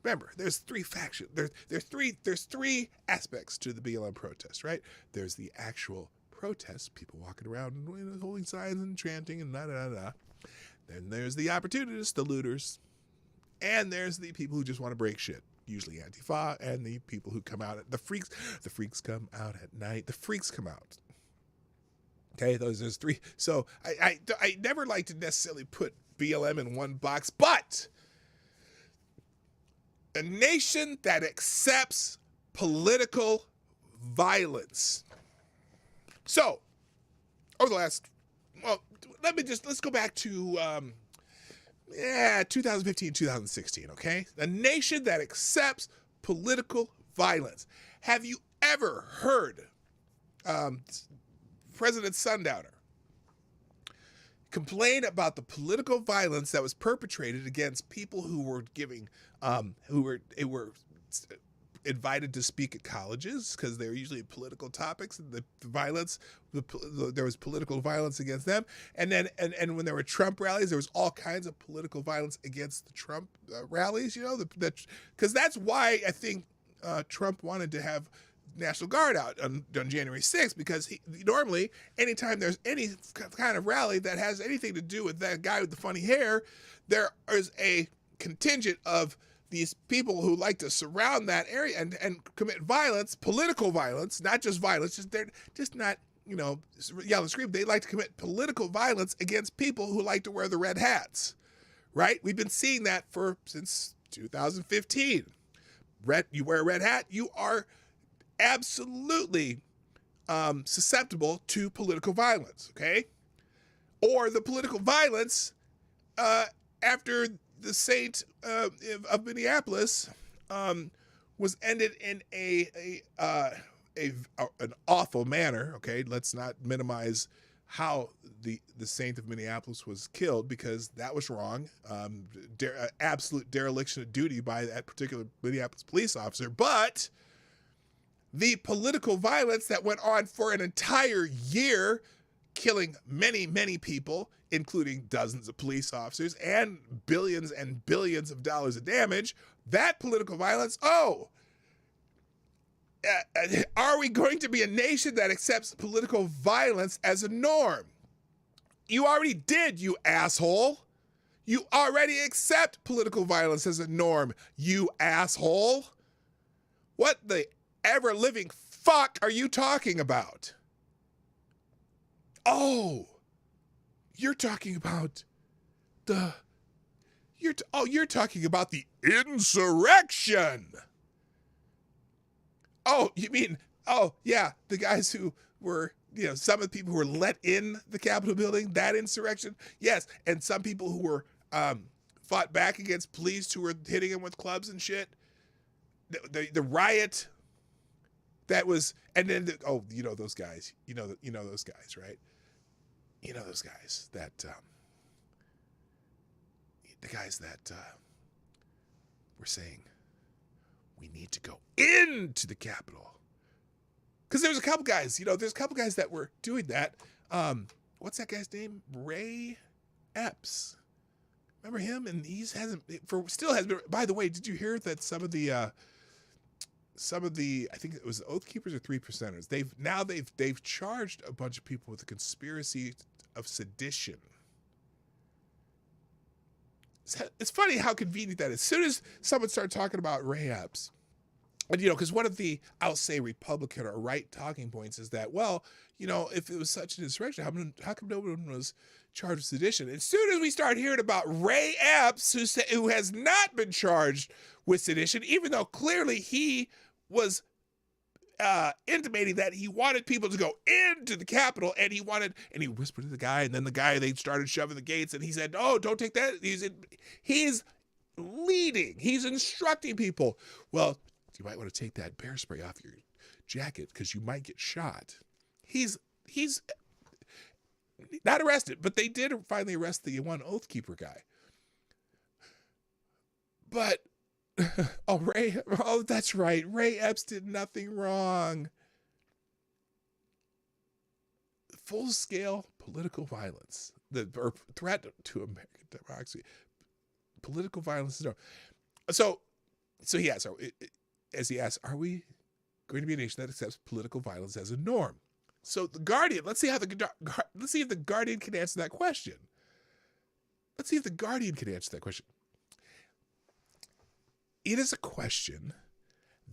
Remember, there's three factions. There's three aspects to the BLM protest, right? There's the actual protest, people walking around and holding signs and chanting and da. Then there's the opportunists, the looters, and there's the people who just want to break shit. Usually Antifa, and the people who come out the freaks. The freaks come out at night. The freaks come out. Okay, there's three. So I never like to necessarily put BLM in one box, but a nation that accepts political violence. So, over the last, let's go back to 2015, 2016, okay? A nation that accepts political violence. Have you ever heard President Sundowner complain about the political violence that was perpetrated against people who were who were invited to speak at colleges because they were usually political topics, and the violence, there was political violence against them, and then and when there were Trump rallies, there was all kinds of political violence against the Trump rallies. Because that's why I think Trump wanted to have National Guard out on January 6th, because normally anytime there's any kind of rally that has anything to do with that guy with the funny hair, there is a contingent of these people who like to surround that area and commit violence, political violence, not just violence, they're just not, yell and scream. They like to commit political violence against people who like to wear the red hats, right? We've been seeing that since 2015. You wear a red hat, you are absolutely susceptible to political violence, okay? Or the political violence after the saint of Minneapolis was ended in an awful manner. Okay, let's not minimize how the saint of Minneapolis was killed, because that was wrong. Absolute dereliction of duty by that particular Minneapolis police officer. But the political violence that went on for an entire year, killing many, many people, including dozens of police officers and billions of dollars of damage, that political violence, are we going to be a nation that accepts political violence as a norm? You already did, you asshole. You already accept political violence as a norm, you asshole. What the ever-living fuck are you talking about? Oh, you're talking about you're talking about the insurrection. Oh, you mean, yeah, the guys who were, some of the people who were let in the Capitol building, that insurrection? Yes, and some people who were fought back against police who were hitting them with clubs and shit. The riot that was, and then, those guys, those guys, right? You know those guys that, the guys that were saying, we need to go into the Capitol. Because there's a couple guys, there's a couple guys that were doing that. What's that guy's name? Ray Epps. Remember him? And still hasn't been. By the way, did you hear that some of the I think it was the Oath Keepers or 3%ers, they've charged a bunch of people with a conspiracy of sedition. It's funny how convenient that is. As soon as someone started talking about Ray Epps, and because one of the, I'll say, Republican or right talking points is that, well, if it was such an insurrection, how come no one was charged with sedition? As soon as we start hearing about Ray Epps, who has not been charged with sedition, even though clearly he was intimating that he wanted people to go into the Capitol, and he whispered to the guy, and then they started shoving the gates, and he said, "Oh, don't take that." He's leading. He's instructing people. Well, you might want to take that bear spray off your jacket because you might get shot. He's not arrested, but they did finally arrest the one Oath Keeper guy. But that's right. Ray Epps did nothing wrong. Full-scale political violence, or threat to American democracy. Political violence is no. So as he asks, are we going to be a nation that accepts political violence as a norm? So the Guardian, let's see if the Guardian can answer that question. It is a question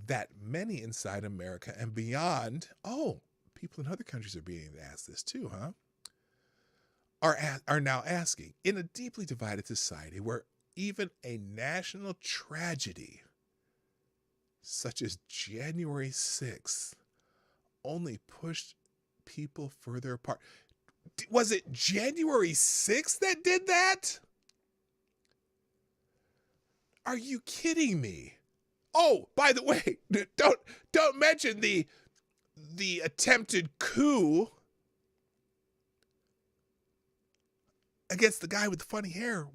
that many inside America and beyond, people in other countries are being asked this too, huh? Are now asking. In a deeply divided society where even a national tragedy such as January 6th only pushed people further apart. Was it January 6th that did that? Are you kidding me? Oh, by the way, don't mention the attempted coup against the guy with the funny hair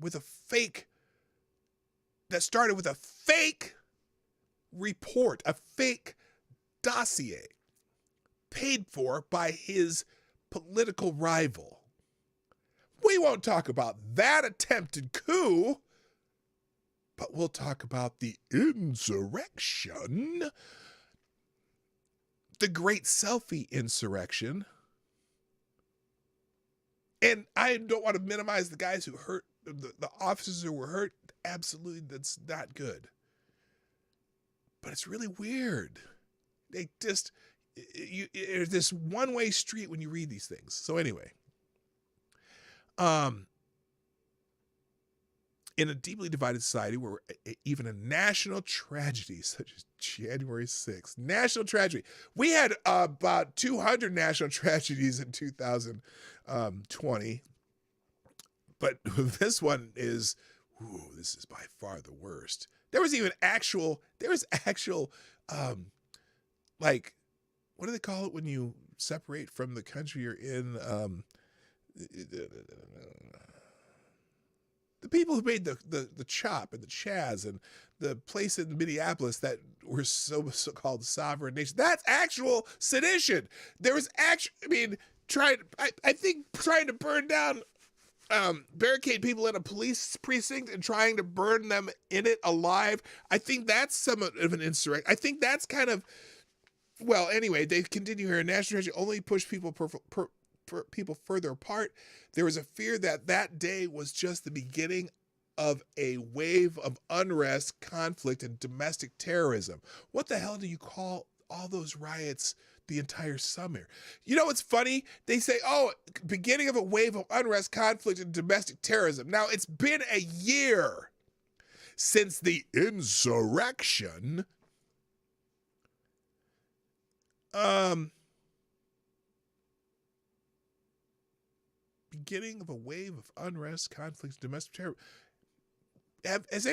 that started with a fake report, a fake dossier paid for by his political rival. We won't talk about that attempted coup, but we'll talk about the insurrection, the great selfie insurrection. And I don't want to minimize the guys who hurt, the officers who were hurt. Absolutely, that's not good. But it's really weird. It's this one-way street when you read these things. So anyway, in a deeply divided society where even a national tragedy such as January 6th, national tragedy, we had about 200 national tragedies in 2020, but this one is, this is by far the worst. There was actual, like, what do they call it when you separate from the country you're in? The people who made the Chop and the Chaz and the place in Minneapolis that were so-called sovereign nations, that's actual sedition. There was actually, I mean, I think trying to burn down, barricade people in a police precinct and trying to burn them in it alive, I think that's somewhat of an insurrection. I think that's kind of, well, anyway, they continue here. National treasure only push people people further apart. There was a fear that that day was just the beginning of a wave of unrest, conflict, and domestic terrorism. What the hell do you call all those riots the entire summer? You know what's funny? They say, oh, beginning of a wave of unrest, conflict, and domestic terrorism. Now, it's been a year since the insurrection. Beginning of a wave of unrest, conflict, domestic terror. Has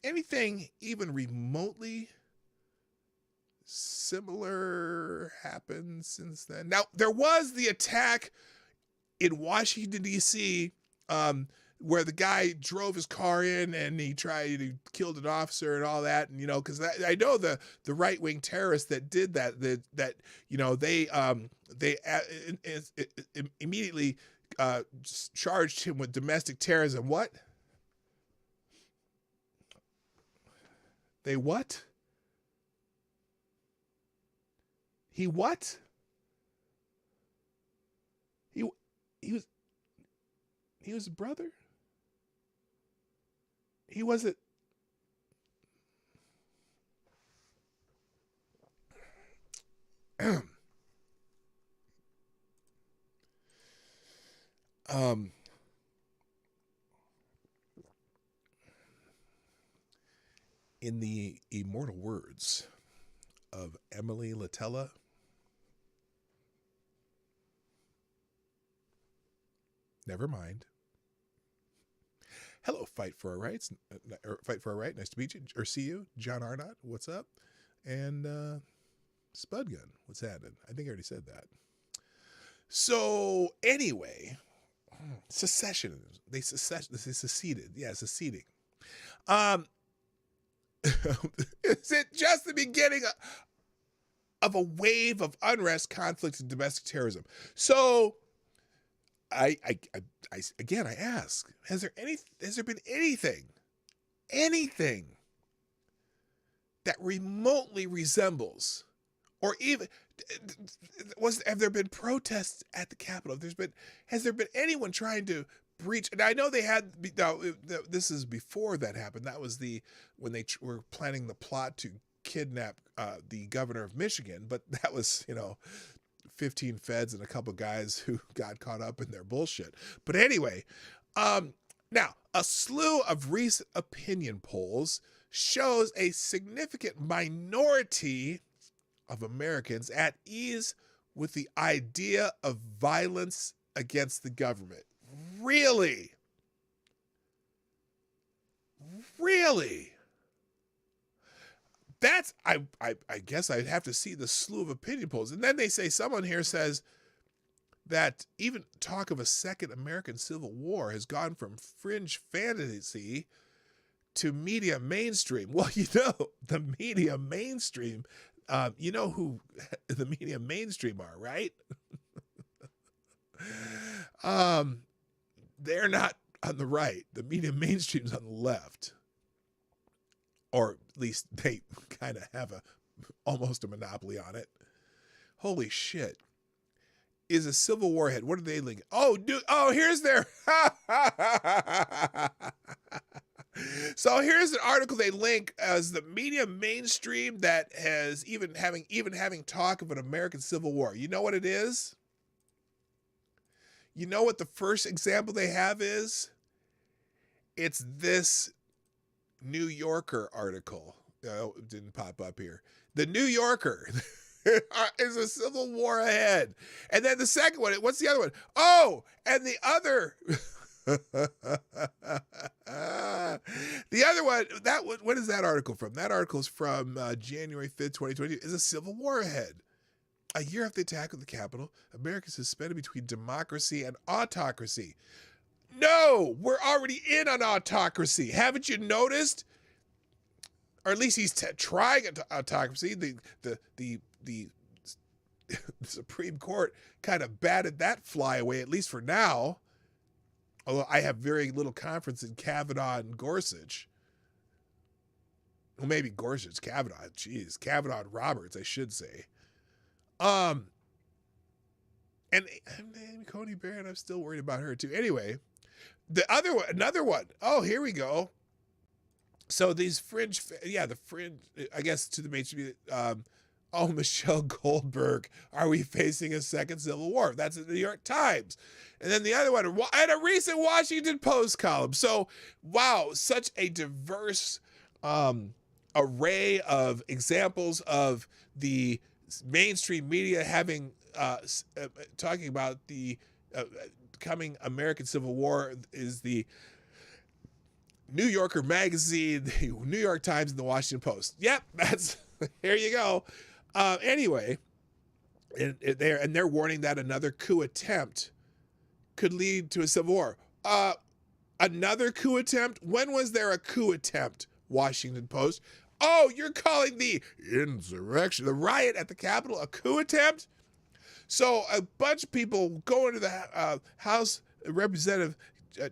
anything even remotely similar happened since then? Now, there was the attack in Washington, D.C., where the guy drove his car in and he killed an officer and all that. And, you know, because I know the right-wing terrorists that did that you know, they immediately charged him with domestic terrorism. What? They what? He what? He was a brother? He wasn't. In the immortal words of Emily Latella, never mind. Hello, Fight for Our Rights. Fight for Our Right. Nice to meet you or see you. John Arnott, what's up? And Spud Gun, what's happening? I think I already said that. So anyway, secession. They seceded. Yeah, seceding. Is it just the beginning of a wave of unrest, conflict, and domestic terrorism? So I ask, has there been anything that remotely resembles, or even have there been protests at the Capitol? Has there been anyone trying to breach? And I know they had. Now, this is before that happened. That was when they were planning the plot to kidnap the governor of Michigan. But that was, 15 feds and a couple guys who got caught up in their bullshit. But anyway, now a slew of recent opinion polls shows a significant minority of Americans at ease with the idea of violence against the government. Really? That's, I guess I'd have to see the slew of opinion polls. And then they say, someone here says that even talk of a second American Civil War has gone from fringe fantasy to media mainstream. Well, the media mainstream, you know who the media mainstream are, right? They're not on the right. The media mainstream's on the left. Or at least they kind of have almost a monopoly on it. Holy shit. Is a Civil War ahead? What are they linking? Oh, dude. Oh, here's their. So here's an article they link as the media mainstream that has even having talk of an American Civil War. You know what it is? You know what the first example they have is? It's this New Yorker article. Oh, it didn't pop up here. The New Yorker is a Civil War ahead. And then the second one, what's the other one? Oh, and the other one, what is that article from? That article is from January 5th, 2020. Is a Civil War ahead. A year after the attack on the Capitol, America is suspended between democracy and autocracy. No, we're already in an autocracy. Haven't you noticed? Or at least he's trying autocracy. The Supreme Court kind of batted that fly away, at least for now. Although I have very little confidence in Kavanaugh and Gorsuch. Well, maybe Gorsuch, Kavanaugh. Jeez, Kavanaugh and Roberts, I should say. And Coney Barrett, I'm still worried about her too. Anyway, another one. Oh, here we go. So these fringe, the fringe, I guess to the mainstream, Michelle Goldberg, are we facing a second civil war? That's in the New York Times. And then the other one, and a recent Washington Post column. So, wow, such a diverse array of examples of the mainstream media having, talking about the coming American Civil War is the New Yorker magazine, the New York Times, and the Washington Post. Yep, here you go. Anyway, they're warning that another coup attempt could lead to a civil war. Another coup attempt? When was there a coup attempt? Washington Post. Oh, you're calling the insurrection, the riot at the Capitol, a coup attempt? So a bunch of people go into the House Representative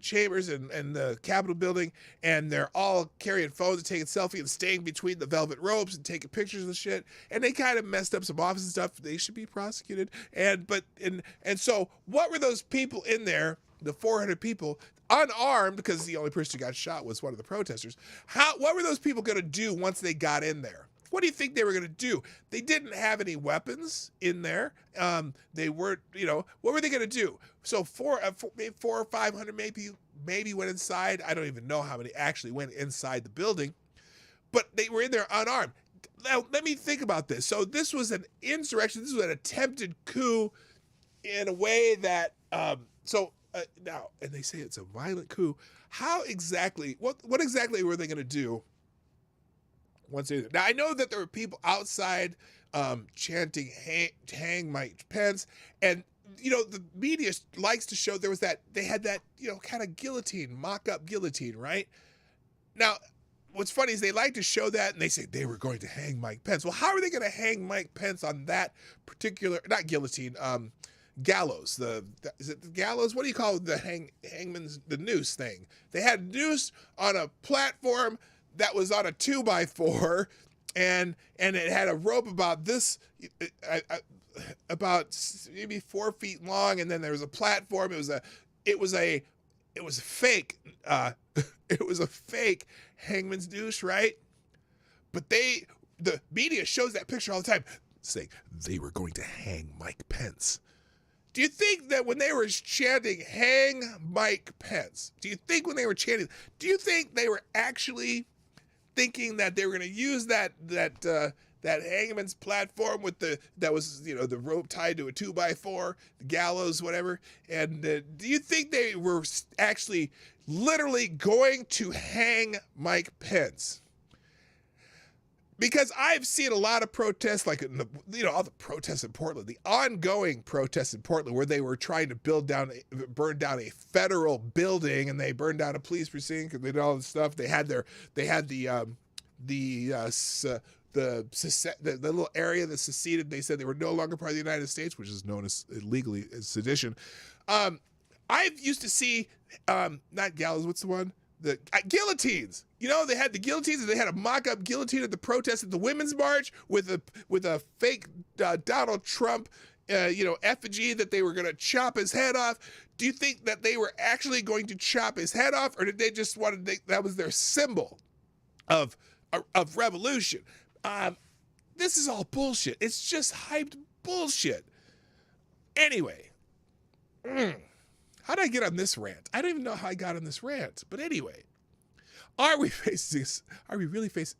chambers and the Capitol building, and they're all carrying phones and taking selfies and staying between the velvet ropes and taking pictures of the shit. And they kind of messed up some office and stuff. They should be prosecuted. And so what were those people in there, the 400 people, unarmed, because the only person who got shot was one of the protesters? What were those people going to do once they got in there? What do you think they were going to do? They didn't have any weapons in there. They weren't, what were they going to do? So 400 or 500 maybe went inside. I don't even know how many actually went inside the building, but they were in there unarmed. Now, let me think about this. So this was an insurrection. This was an attempted coup in a way that, now, and they say it's a violent coup. How exactly, what exactly were they going to do? Now, I know that there were people outside chanting hang Mike Pence, and the media likes to show they had that kind of guillotine, mock-up guillotine, right? Now, what's funny is they like to show that, and they say they were going to hang Mike Pence. Well, how are they going to hang Mike Pence on that particular, not guillotine, gallows? Is it the gallows? What do you call the hangman's, the noose thing? They had noose on a platform that was on a 2x4, and it had a rope about this, about maybe 4 feet long, and then there was a platform. It was a fake, it was a fake hangman's noose, right? But the media shows that picture all the time, saying they were going to hang Mike Pence. Do you think that when they were chanting "Hang Mike Pence," do you think they were actually thinking that they were going to use that hangman's platform that was the rope tied to a 2x4, the gallows, whatever? And do you think they were actually literally going to hang Mike Pence? Because I've seen a lot of protests, like all the protests in Portland, the ongoing protests in Portland, where they were trying to burn down a federal building, and they burned down a police precinct, and they did all this stuff. They had the little area that seceded. They said they were no longer part of the United States, which is known as legally as sedition. I used to see not gallows. What's the one? The guillotines. They had the guillotines, and they had a mock-up guillotine at the protest at the Women's March with a fake Donald Trump, effigy that they were going to chop his head off. Do you think that they were actually going to chop his head off, or did they just that was their symbol of revolution? This is all bullshit. It's just hyped bullshit. Anyway. How did I get on this rant? I don't even know how I got on this rant. But anyway, are we really facing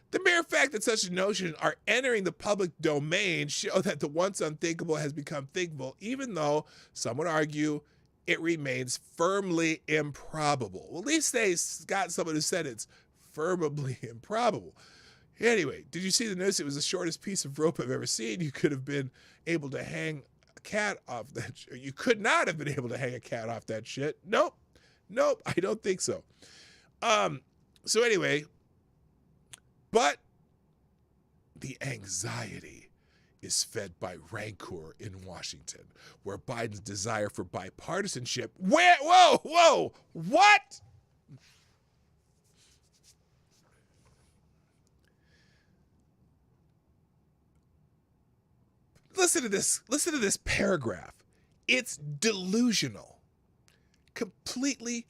the mere fact that such a notion are entering the public domain show that the once unthinkable has become thinkable, even though some would argue it remains firmly improbable. Well, at least they got someone who said it's firmly improbable. Anyway, did you see the news? It was the shortest piece of rope I've ever seen. You could have been able to hang a cat off that. You could not have been able to hang a cat off that shit. Nope. I don't think so. So anyway, but the anxiety is fed by rancor in Washington, where Biden's desire for bipartisanship. Whoa, what? Listen to this paragraph. It's delusional. Completely,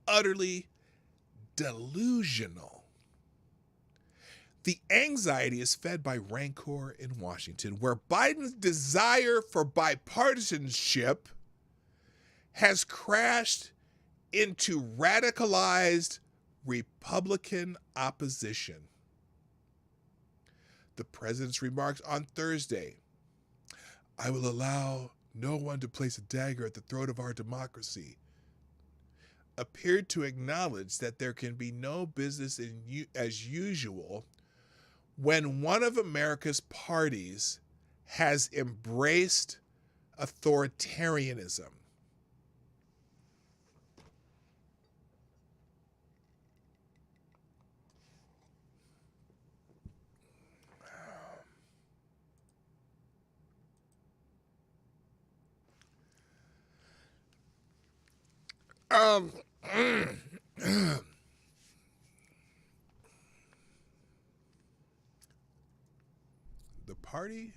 utterly delusional. The anxiety is fed by rancor in Washington, where Biden's desire for bipartisanship has crashed into radicalized Republican opposition. The president's remarks on Thursday, "I will allow no one to place a dagger at the throat of our democracy," appeared to acknowledge that there can be no business as usual when one of America's parties has embraced authoritarianism. The party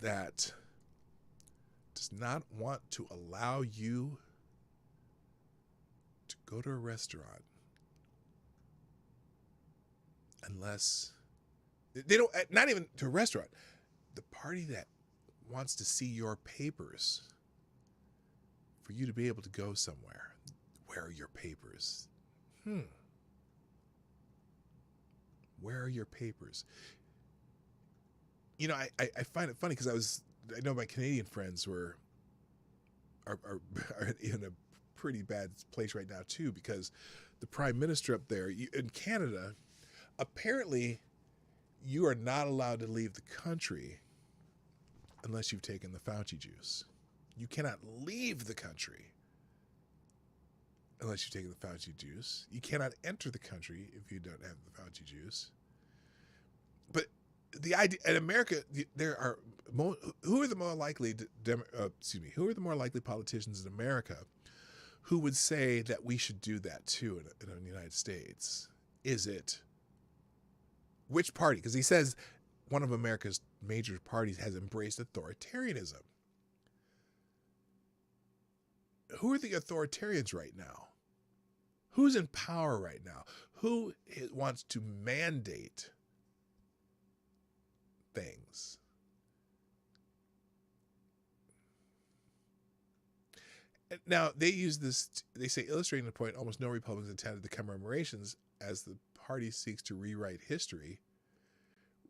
that does not want to allow you to go to a restaurant unless they don't, not even to a restaurant, the party that wants to see your papers for you to be able to go somewhere. Where are your papers? Where are your papers? You know, I find it funny because I know my Canadian friends are in a pretty bad place right now too, because the prime minister up there in Canada, apparently you are not allowed to leave the country unless you've taken the Fauci juice. You cannot leave the country unless you've taken the Fauci juice. You cannot enter the country if you don't have the Fauci juice. But the idea in America, there are who are the more likely who are the more likely politicians in America who would say that we should do that too in the United States? Is it which party? Because he says one of America's major parties has embraced authoritarianism. Who are the authoritarians right now? Who's in power right now? Who wants to mandate things? Now, they use this, they say, illustrating the point, almost no Republicans attended the commemorations as the party seeks to rewrite history,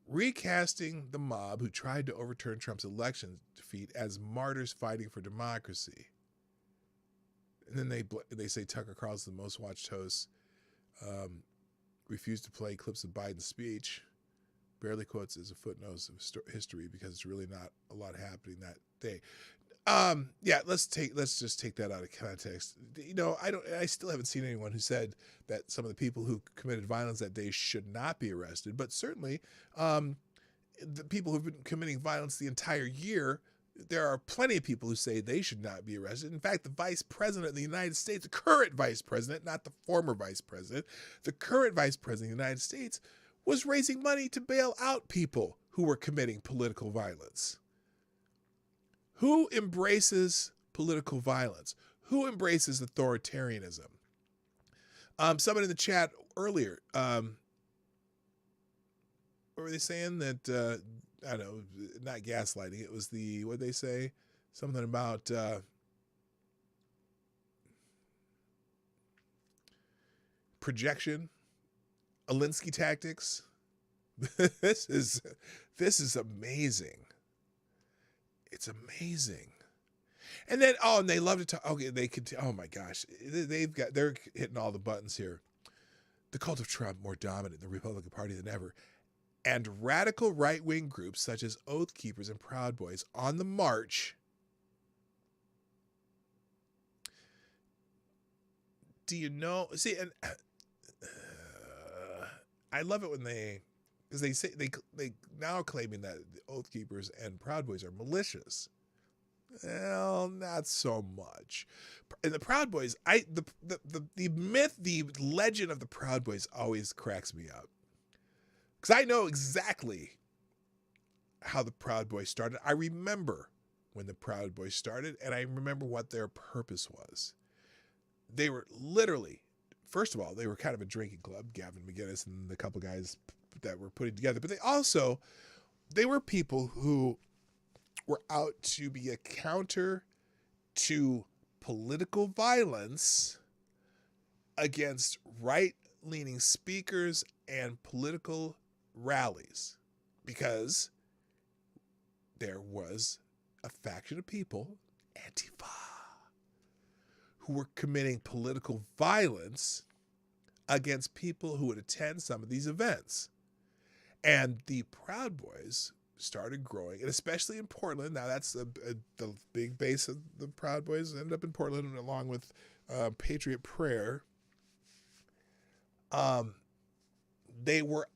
recasting the mob who tried to overturn Trump's election defeat as martyrs fighting for democracy. And then they say Tucker Carlson, the most watched host, refused to play clips of Biden's speech, barely quotes as a footnote of history because it's really not a lot happening that day. Yeah, let's just take that out of context. You know, I still haven't seen anyone who said that some of the people who committed violence that day should not be arrested, but certainly the people who've been committing violence the entire year, there are plenty of people who say they should not be arrested. In fact, the vice president of the United States, the current vice president, not the former vice president, the current vice president of the United States was raising money to bail out people who were committing political violence. Who embraces political violence? Who embraces authoritarianism? Someone in the chat earlier, what were they saying? That, I don't know, not gaslighting. It was what'd they say? Something about projection, Alinsky tactics. This is amazing. It's amazing. And then, and they love to talk. Okay, they could. Oh my gosh, they're hitting all the buttons here. the cult of Trump more dominant in the Republican Party than ever, and radical right-wing groups such as Oath Keepers and Proud Boys on the march. Do you know? See, and I love it when because they say they now claiming that the Oath Keepers and Proud Boys are malicious. Well, not so much. And the Proud Boys, the myth, the legend of the Proud Boys always cracks me up. Because I know exactly how the Proud Boys started. I remember when the Proud Boys started, and I remember what their purpose was. They were literally, first of all, they were kind of a drinking club, Gavin McGinnis and the couple guys that were putting together. But they were people who were out to be a counter to political violence against right-leaning speakers and political rallies, because there was a faction of people, Antifa, who were committing political violence against people who would attend some of these events. And the Proud Boys started growing, and especially in Portland. Now that's the big base of the Proud Boys. Ended up in Portland along with Patriot Prayer. They were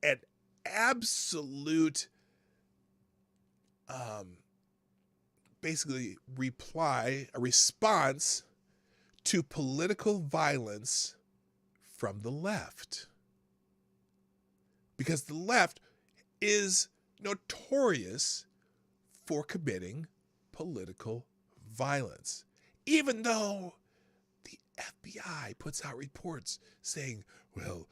an absolute, basically a response to political violence from the left. Because the left is notorious for committing political violence. Even though the FBI puts out reports saying, well,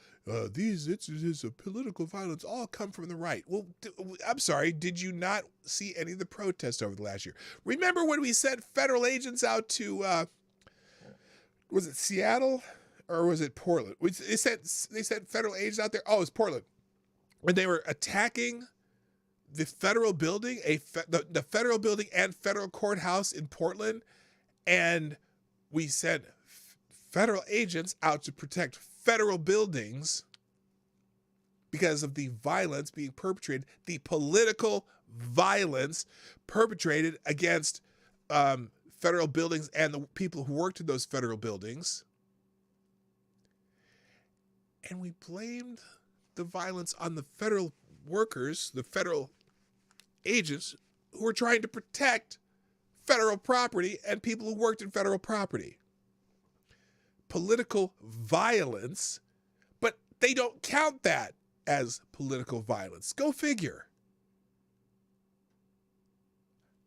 these instances of political violence all come from the right. Well, I'm sorry, did you not see any of the protests over the last year? Remember when we sent federal agents out to, was it Seattle or was it Portland? They sent federal agents out there. Oh, it was Portland. When they were attacking the federal building, the federal building and federal courthouse in Portland, and we sent federal agents out to protect federal buildings because of the violence being perpetrated, the political violence perpetrated against federal buildings and the people who worked in those federal buildings. And we blamed the violence on the federal workers, the federal agents who were trying to protect federal property and people who worked in federal property. Political violence, but they don't count that as political violence. Go figure.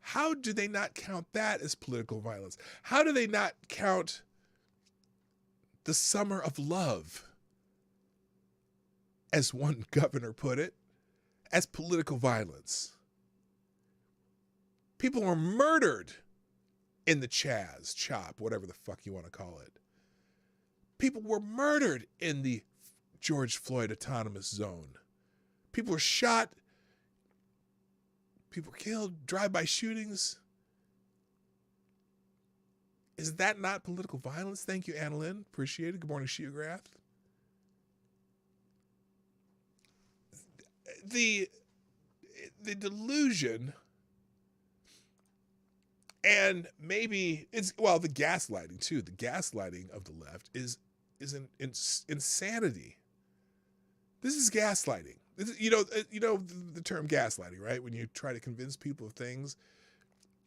How do they not count that as political violence? How do they not count the Summer of Love, as one governor put it, as political violence? People were murdered in the CHOP, whatever the fuck you want to call it. People were murdered in the George Floyd Autonomous Zone. People were shot. People were killed. Drive-by shootings. Is that not political violence? Thank you, Annalyn. Appreciate it. Good morning, Sheograph. The delusion, and maybe the gaslighting too. The gaslighting of the left is an insanity. This is gaslighting. This is, you know the term gaslighting, right? When you try to convince people of things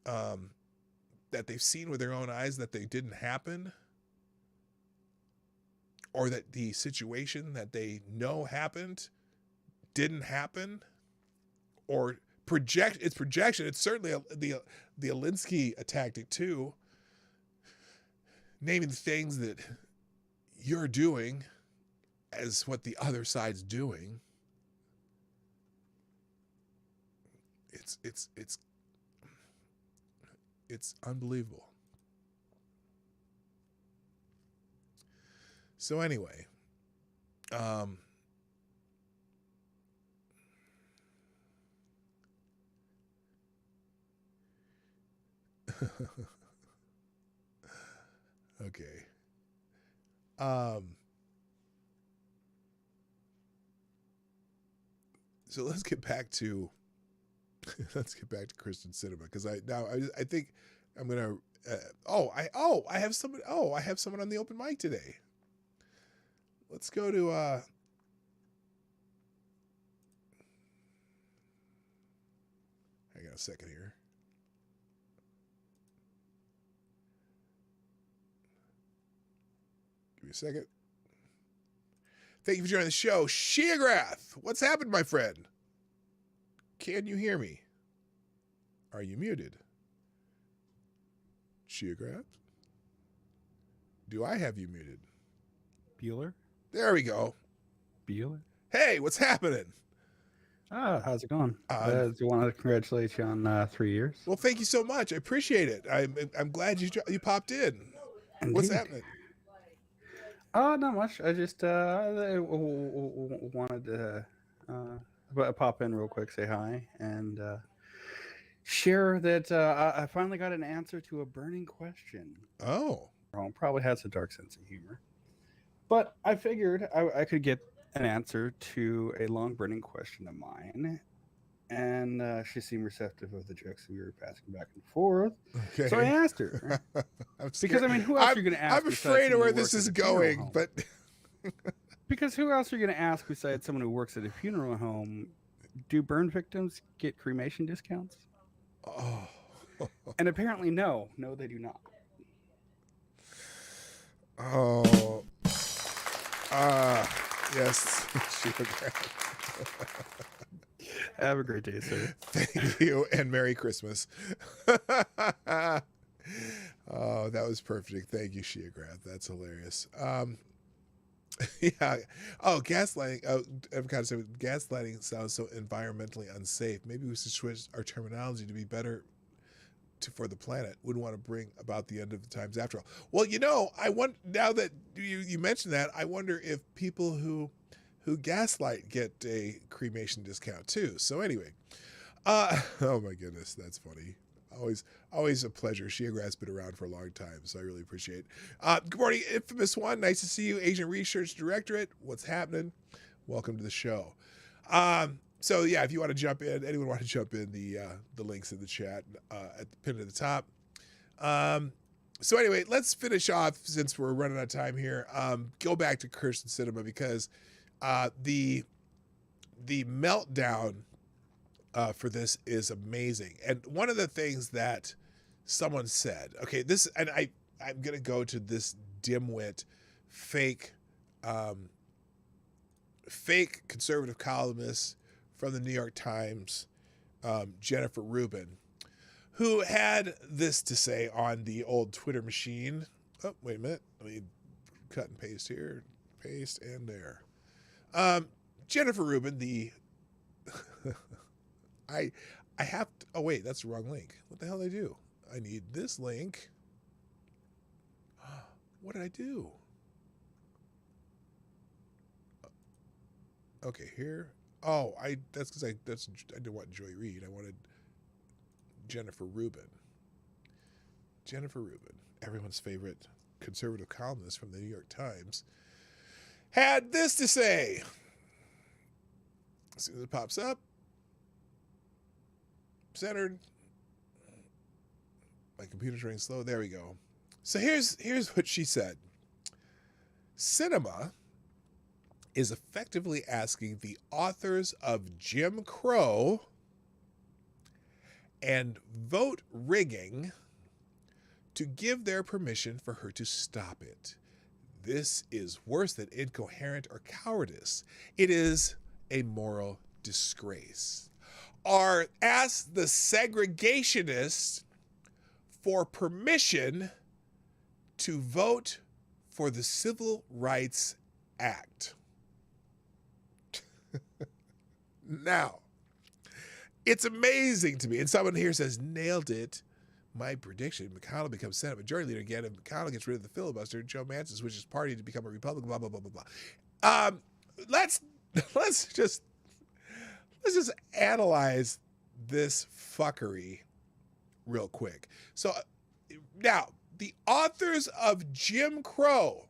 that they've seen with their own eyes that they didn't happen, or that the situation that they know happened didn't happen, or it's projection. It's certainly the Alinsky tactic too, naming the things that you're doing as what the other side's doing. It's unbelievable. So anyway, okay. So let's get back to Christian cinema, because I think I'm gonna. I have someone. I have someone on the open mic today. Let's go to. Hang on a second here. Give me a second. Thank you for joining the show. Sheagrath, what's happened, my friend? Can you hear me? Are you muted? Sheagrath? Do I have you muted? Bueller? There we go. Bueller? Hey, what's happening? How's it going? I want to congratulate you on 3 years. Well, thank you so much. I appreciate it. I'm glad you popped in. Indeed. What's happening? Not much. I just wanted to pop in real quick, say hi, and share that I finally got an answer to a burning question. Oh. Probably has a dark sense of humor. But I figured I could get an answer to a long burning question of mine. And she seemed receptive of the jokes we were passing back and forth. Okay. So I asked her. Because, I mean, who else are you going to ask? I'm afraid of where this is going, but... Because who else are you going to ask besides someone who works at a funeral home? Do burn victims get cremation discounts? Oh. And apparently, no. No, they do not. Oh. Yes. Have a great day, sir. Thank you, and Merry Christmas. Oh, that was perfect. Thank you, Sheagrath. That's hilarious. Yeah. Oh, gaslighting. Oh, Avocado said gaslighting sounds so environmentally unsafe. Maybe we should switch our terminology to be better for the planet. Wouldn't want to bring about the end of the times after all. Well, you know, I want, now that you mentioned that, I wonder if people who gaslight get a cremation discount too. So anyway, oh my goodness, that's funny. Always a pleasure. Sheagrath's been around for a long time, so I really appreciate it. Good morning, Infamous One. Nice to see you, Asian Research Directorate. What's happening? Welcome to the show. So yeah, if you want to jump in, anyone want to jump in, the links in the chat at the pin at the top. So anyway, let's finish off since we're running out of time here. Go back to Christian cinema, because the meltdown for this is amazing. And one of the things that someone said, okay, this, and I'm gonna go to this dimwit fake conservative columnist from the New York Times, Jennifer Rubin, who had this to say on the old Twitter machine. Oh, wait a minute. Let me cut and paste here. Paste and there. Jennifer Rubin, the I have to, oh wait, that's the wrong link. What the hell did I do? I need this link. What did I do? Okay, here. Oh, that's because I didn't want Joy Reid. I wanted Jennifer Rubin. Jennifer Rubin, everyone's favorite conservative columnist from the New York Times, had this to say. As soon as it pops up, centered. My computer's running slow. There we go. So here's what she said. Cinema is effectively asking the authors of Jim Crow and vote rigging to give their permission for her to stop it. This is worse than incoherent or cowardice. It is a moral disgrace. Or ask the segregationists for permission to vote for the Civil Rights Act. Now, it's amazing to me, and someone here says, nailed it. My prediction, McConnell becomes Senate Majority Leader again, and McConnell gets rid of the filibuster, and Joe Manchin switches party to become a Republican, blah, blah, blah, blah, blah. Let's just analyze this fuckery real quick. So now, the authors of Jim Crow,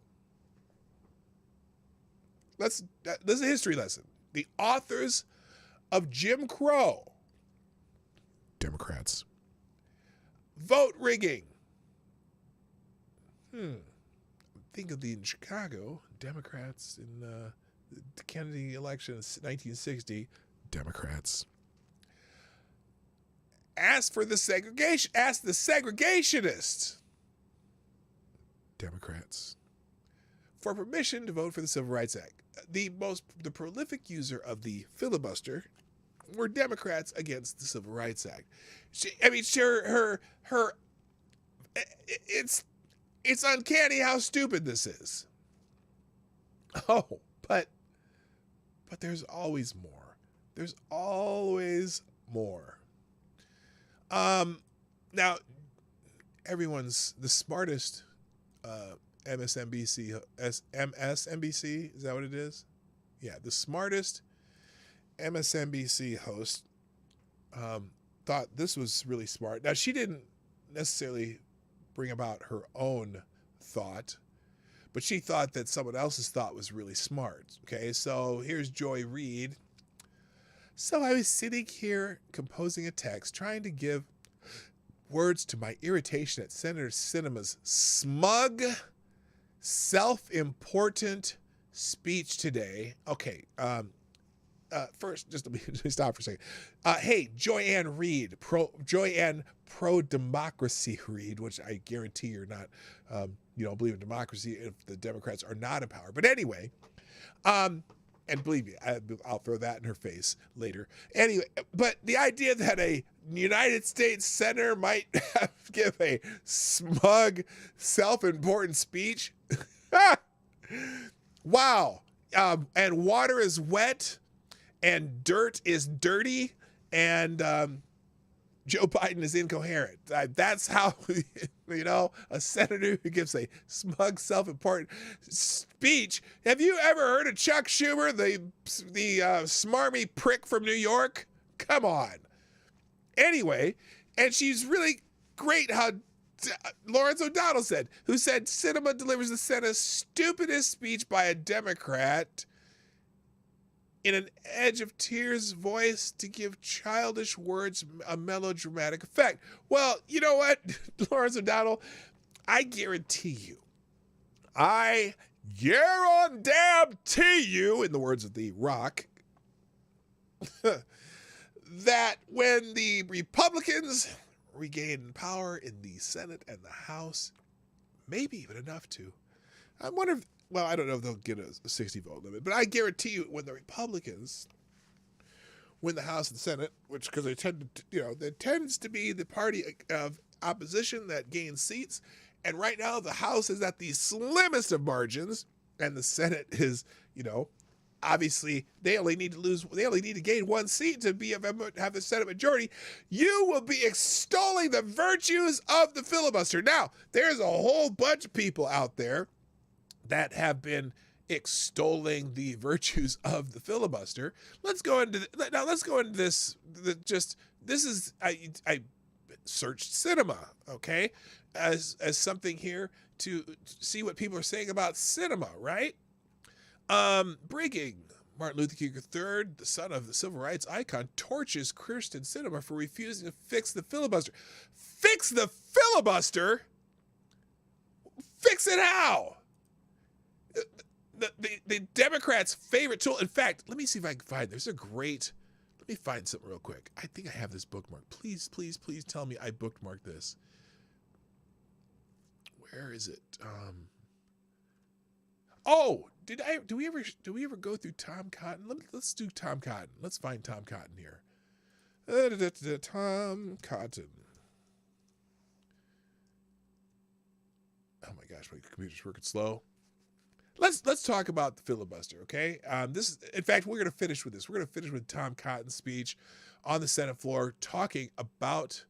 this is a history lesson. The authors of Jim Crow. Democrats. Vote rigging. Think of in Chicago, Democrats in the Kennedy election in 1960. Democrats. Ask the segregationists. Democrats. For permission to vote for the Civil Rights Act. The prolific user of the filibuster were Democrats against the Civil Rights Act. It's uncanny how stupid this is. Oh, but there's always more. There's always more. Now, everyone's the smartest MSNBC, is that what it is? Yeah, the smartest MSNBC host thought this was really smart. Now, she didn't necessarily bring about her own thought, but she thought that someone else's thought was really smart. Okay, so here's Joy Reid. So I was sitting here composing a text, trying to give words to my irritation at Senator Sinema's smug, self-important speech today. Okay, first, just let me stop for a second. Hey, Joyanne Reid, pro-democracy Reid, which I guarantee you're not, you don't believe in democracy if the Democrats are not in power. But anyway, and believe me, I'll throw that in her face later. Anyway, but the idea that a United States senator might give a smug, self-important speech, wow. And water is wet, and dirt is dirty, and Joe Biden is incoherent. That's how, a senator who gives a smug, self-important speech. Have you ever heard of Chuck Schumer, the smarmy prick from New York? Come on. Anyway, and she's really great how Lawrence O'Donnell said, who said Sinema delivers the Senate's stupidest speech by a Democrat in an edge of tears voice to give childish words a melodramatic effect. Well, you know what, Lawrence O'Donnell, I guarantee you, in the words of The Rock, that when the Republicans regain power in the Senate and the House, maybe even enough to, I wonder if, well, I don't know if they'll get a 60 vote limit, but I guarantee you when the Republicans win the House and the Senate, which, because they tend to, there tends to be the party of opposition that gains seats. And right now the House is at the slimmest of margins and the Senate is, obviously they only need to gain one seat to have the Senate majority. You will be extolling the virtues of the filibuster. Now, there's a whole bunch of people out there that have been extolling the virtues of the filibuster. Let's go into this. I searched Sinema, okay, as something here to see what people are saying about Sinema, right? Brigging. Martin Luther King III, the son of the civil rights icon, torches Kyrsten Sinema for refusing to fix the filibuster. Fix the filibuster? Fix it how? The Democrats' favorite tool. In fact, let me see if I can find. Let me find something real quick. I think I have this bookmarked. Please, please, please tell me I bookmarked this. Where is it? Do we ever go through Tom Cotton? Let's do Tom Cotton. Let's find Tom Cotton here. Tom Cotton. Oh my gosh, my computer's working slow. Let's talk about the filibuster, okay? In fact, we're going to finish with this. We're going to finish with Tom Cotton's speech on the Senate floor talking about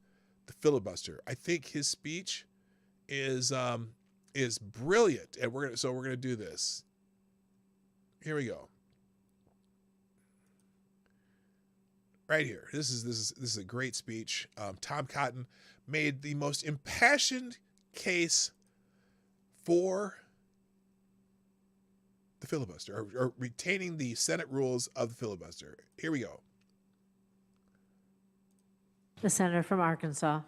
the filibuster. I think his speech is brilliant, and we're going to do this. Here we go. Right here. This is a great speech. Tom Cotton made the most impassioned case for the filibuster, or retaining the Senate rules of the filibuster. Here we go. The senator from Arkansas.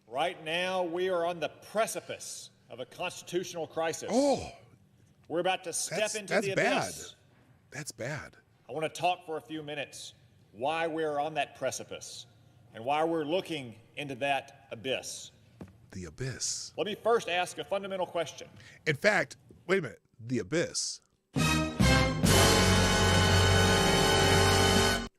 Right now, we are on the precipice of a constitutional crisis. Oh, We're about to step into that's the bad. abyss. That's bad. I want to talk for a few minutes why we're on that precipice and why we're looking into that abyss. The abyss. Let me first ask a fundamental question. In fact, wait a minute. The abyss.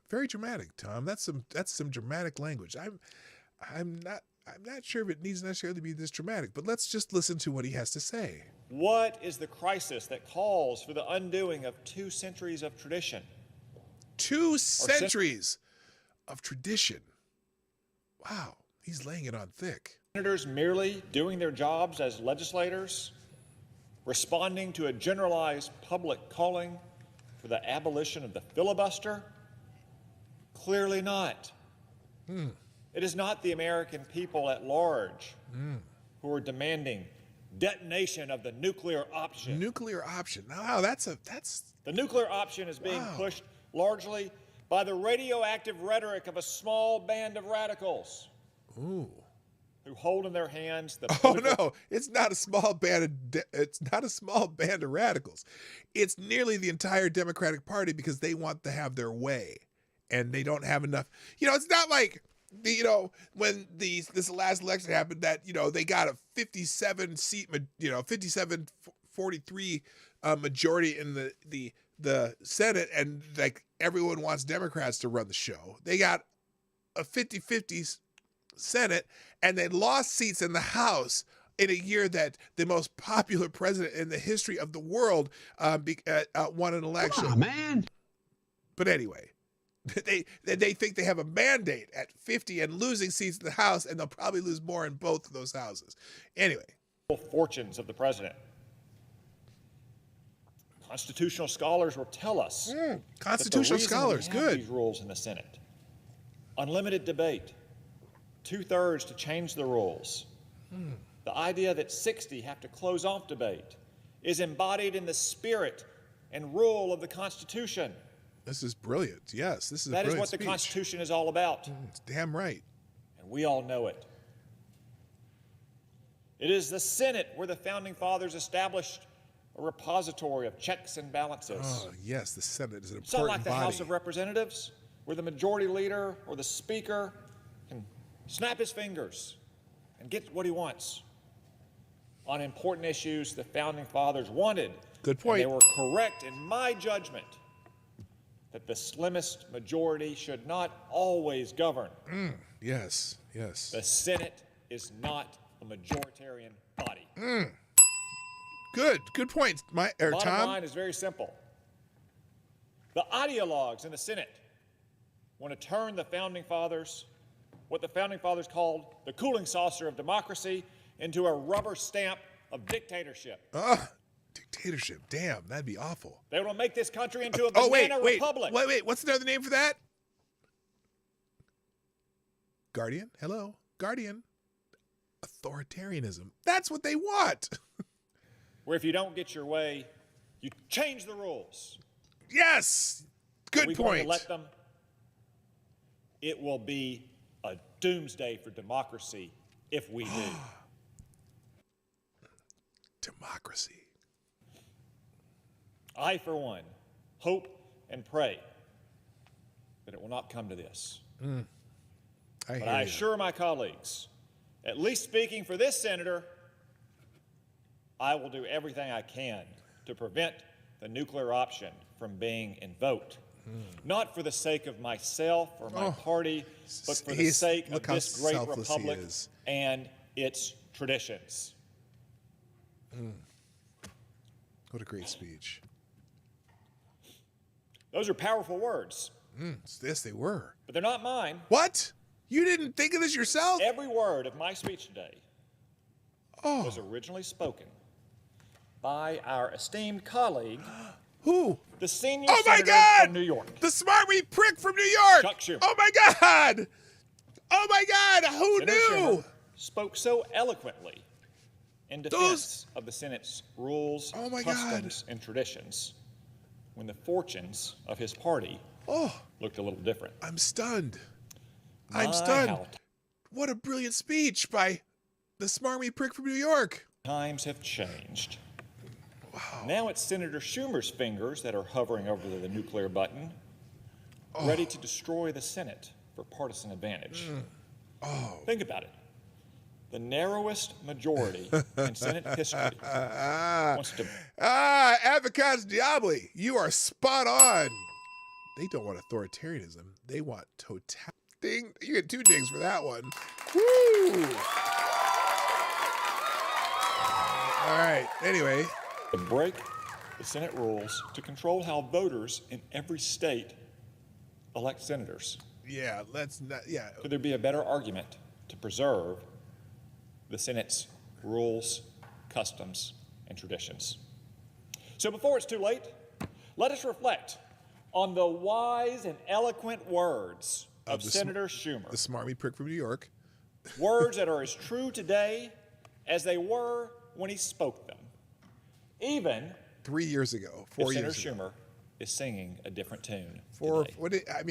Very dramatic, Tom. That's some dramatic language. I'm not sure if it needs necessarily to be this dramatic, but let's just listen to what he has to say. What is the crisis that calls for the undoing of 2 centuries of tradition? 2 centuries of tradition. Wow, he's laying it on thick. Senators merely doing their jobs as legislators, responding to a generalized public calling for the abolition of the filibuster? Clearly not. It is not the American people at large who are demanding detonation of the nuclear option. Nuclear option. Wow, that's The nuclear option is being pushed largely by the radioactive rhetoric of a small band of radicals who hold in their hands the no, it's not a small band of radicals. It's nearly the entire Democratic Party because they want to have their way and they don't have enough. It's not like when this last election happened that they got a 57 seat 43 majority in the Senate, and like everyone wants Democrats to run the show. They got a 50-50 Senate, and they lost seats in the House in a year that the most popular president in the history of the world won an election. Come on, man. But anyway, they think they have a mandate at 50 and losing seats in the House, and they'll probably lose more in both of those houses. Anyway. fortunes of the president. Constitutional scholars will tell us constitutional scholars, good. These rules in the Senate. Unlimited debate, 2/3 to change the rules. The idea that 60 have to close off debate is embodied in the spirit and rule of the Constitution. This is brilliant. Yes, this is That a is brilliant what the speech. Constitution is all about. It's damn right. And we all know it. It is the Senate where the Founding Fathers established a repository of checks and balances. Oh, yes, the Senate is an It's not important like the body. House of Representatives, where the majority leader or the speaker can snap his fingers and get what he wants. On important issues the Founding Fathers wanted. Good point. And they were correct in my judgment that the slimmest majority should not always govern. Yes, yes. The Senate is not a majoritarian body. Good point. Bottom Tom. line is very simple. The ideologues in the Senate want to turn the Founding Fathers, what the Founding Fathers called the cooling saucer of democracy, into a rubber stamp of dictatorship. Dictatorship. Damn, that'd be awful. They want to make this country into a banana republic. Wait. What's another name for that? Guardian. Hello, Guardian. Authoritarianism. That's what they want. Where if you don't get your way, you change the rules. Yes. Good Are we point. going to let them? It will be a doomsday for democracy if we do. Democracy. I, for one, hope and pray that it will not come to this. But I assure my colleagues, at least speaking for this senator, I will do everything I can to prevent the nuclear option from being invoked. Not for the sake of myself or my party, but for the sake of this great republic and its traditions. What a great speech. Those are powerful words, Yes, they were. but they're not mine. What? You didn't think of this yourself? Every word of my speech today was originally spoken by our esteemed colleague, Who? the senior Oh my senator God! from New York. The smarmy prick from New York. Chuck Schumer. Oh my God! Oh my God! Who Senator knew? Schumer spoke so eloquently in defense of the Senate's rules, Oh my God. customs, and traditions when the fortunes of his party looked a little different. I'm stunned. I'm stunned. What a brilliant speech by the smarmy prick from New York. Times have changed. Wow. Now it's Senator Schumer's fingers that are hovering over the nuclear button, ready to destroy the Senate for partisan advantage. Think about it. The narrowest majority in Senate history wants to... Advocates Diabli, you are spot on. They don't want authoritarianism. They want total... Ding. You get 2 dings for that one. Woo! All right. Anyway. To break the Senate rules to control how voters in every state elect senators. Yeah, let's not... Yeah. Could there be a better argument to preserve the Senate's rules, customs, and traditions? So before it's too late, let us reflect on the wise and eloquent words of Senator Schumer. The smarmy prick from New York. Words that are as true today as they were when he spoke them. Even 3 years ago, 4 years ago. Senator Schumer is singing a different tune.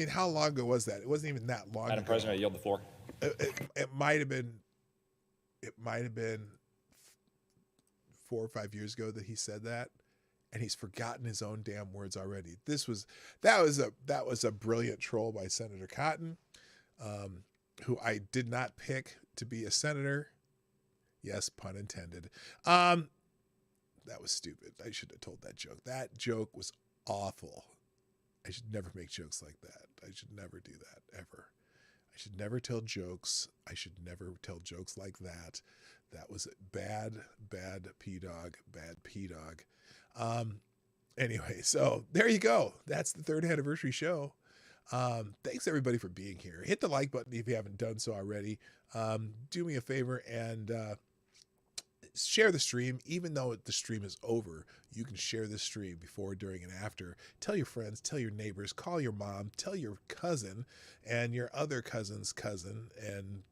How long ago was that? It wasn't even that long ago. Madam President, I yield the floor. It might have been 4 or 5 years ago that he said that, and he's forgotten his own damn words already. That was a brilliant troll by Senator Cotton, who I did not pick to be a senator. Yes, pun intended. That was stupid. I should have told that joke. That joke was awful. I should never make jokes like that. I should never do that, ever. I should never tell jokes. I should never tell jokes like that. That was bad P-Dawg, bad P-Dawg. Anyway, so there you go. That's the 3rd anniversary show. Thanks everybody for being here. Hit the like button if you haven't done so already. Do me a favor and share the stream. Even though the stream is over, you can share the stream before, during, and after. Tell your friends, tell your neighbors, call your mom, tell your cousin and your other cousin's cousin and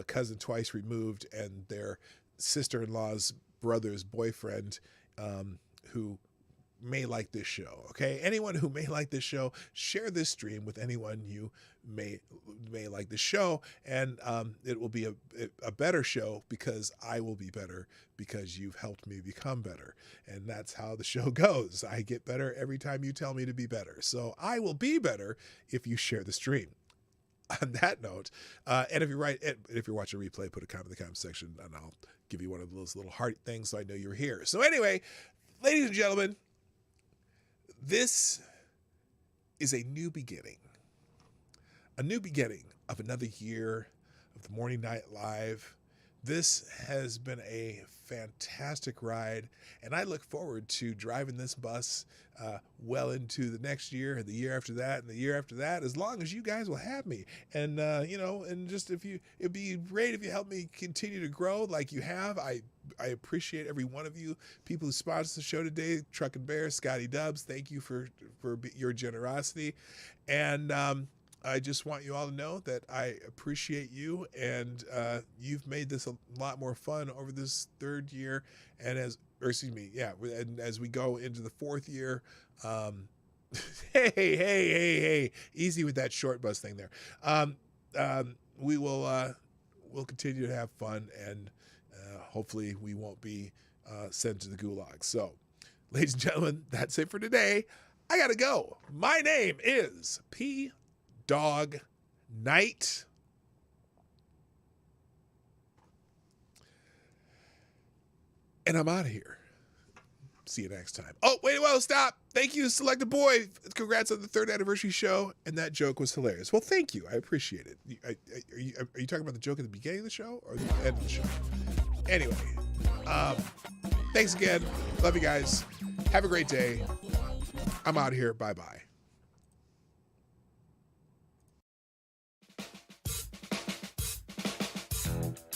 cousin twice removed and their sister-in-law's brother's boyfriend who may like this show. Okay, anyone who may like this show, share this stream with anyone you may like the show, and it will be a better show because I will be better because you've helped me become better, and that's how the show goes. I get better every time you tell me to be better, so I will be better if you share the stream. On that note, and if you're watching a replay, put a comment in the comment section, and I'll give you one of those little heart things so I know you're here. So anyway, ladies and gentlemen, this is a new beginning of another year of the Morning Night Live. This has been a fantastic ride, and I look forward to driving this bus well into the next year and the year after that and the year after that, as long as you guys will have me. And and just it'd be great if you help me continue to grow like you have. I appreciate every one of you, people who sponsored the show today, Truck and Bear, Scotty Dubs. Thank you for your generosity, and I just want you all to know that I appreciate you, and you've made this a lot more fun over this 3rd year, and as we go into the 4th year. Hey, easy with that short bus thing there. We'll continue to have fun, and hopefully we won't be sent to the gulag. So, ladies and gentlemen, that's it for today. I gotta go. My name is Dawg Knight. And I'm out of here. See you next time. Oh, wait, well, stop. Thank you, Selected Boy. Congrats on the 3rd anniversary show. And that joke was hilarious. Well, thank you. I appreciate it. Are you talking about the joke at the beginning of the show or the end of the show? Anyway, thanks again. Love you guys. Have a great day. I'm out of here. Bye-bye.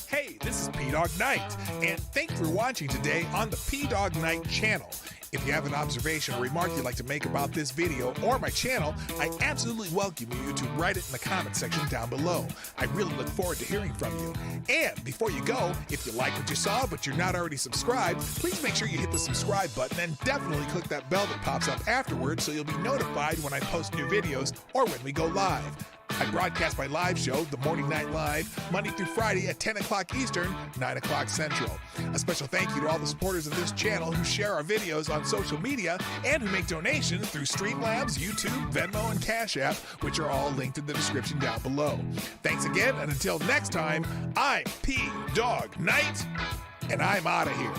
Hey, this is PDawgKnight, and thank you for watching today on the PDawgKnight channel. If you have an observation or remark you'd like to make about this video or my channel, I absolutely welcome you to write it in the comment section down below. I really look forward to hearing from you. And before you go, if you like what you saw but you're not already subscribed, please make sure you hit the subscribe button and definitely click that bell that pops up afterwards so you'll be notified when I post new videos or when we go live. I broadcast my live show, The Morning Night Live, Monday through Friday at 10 o'clock Eastern, 9 o'clock Central. A special thank you to all the supporters of this channel who share our videos on social media and who make donations through Streamlabs, YouTube, Venmo, and Cashapp, which are all linked in the description down below. Thanks again, and until next time, I'm PDawgKnight, and I'm out of here.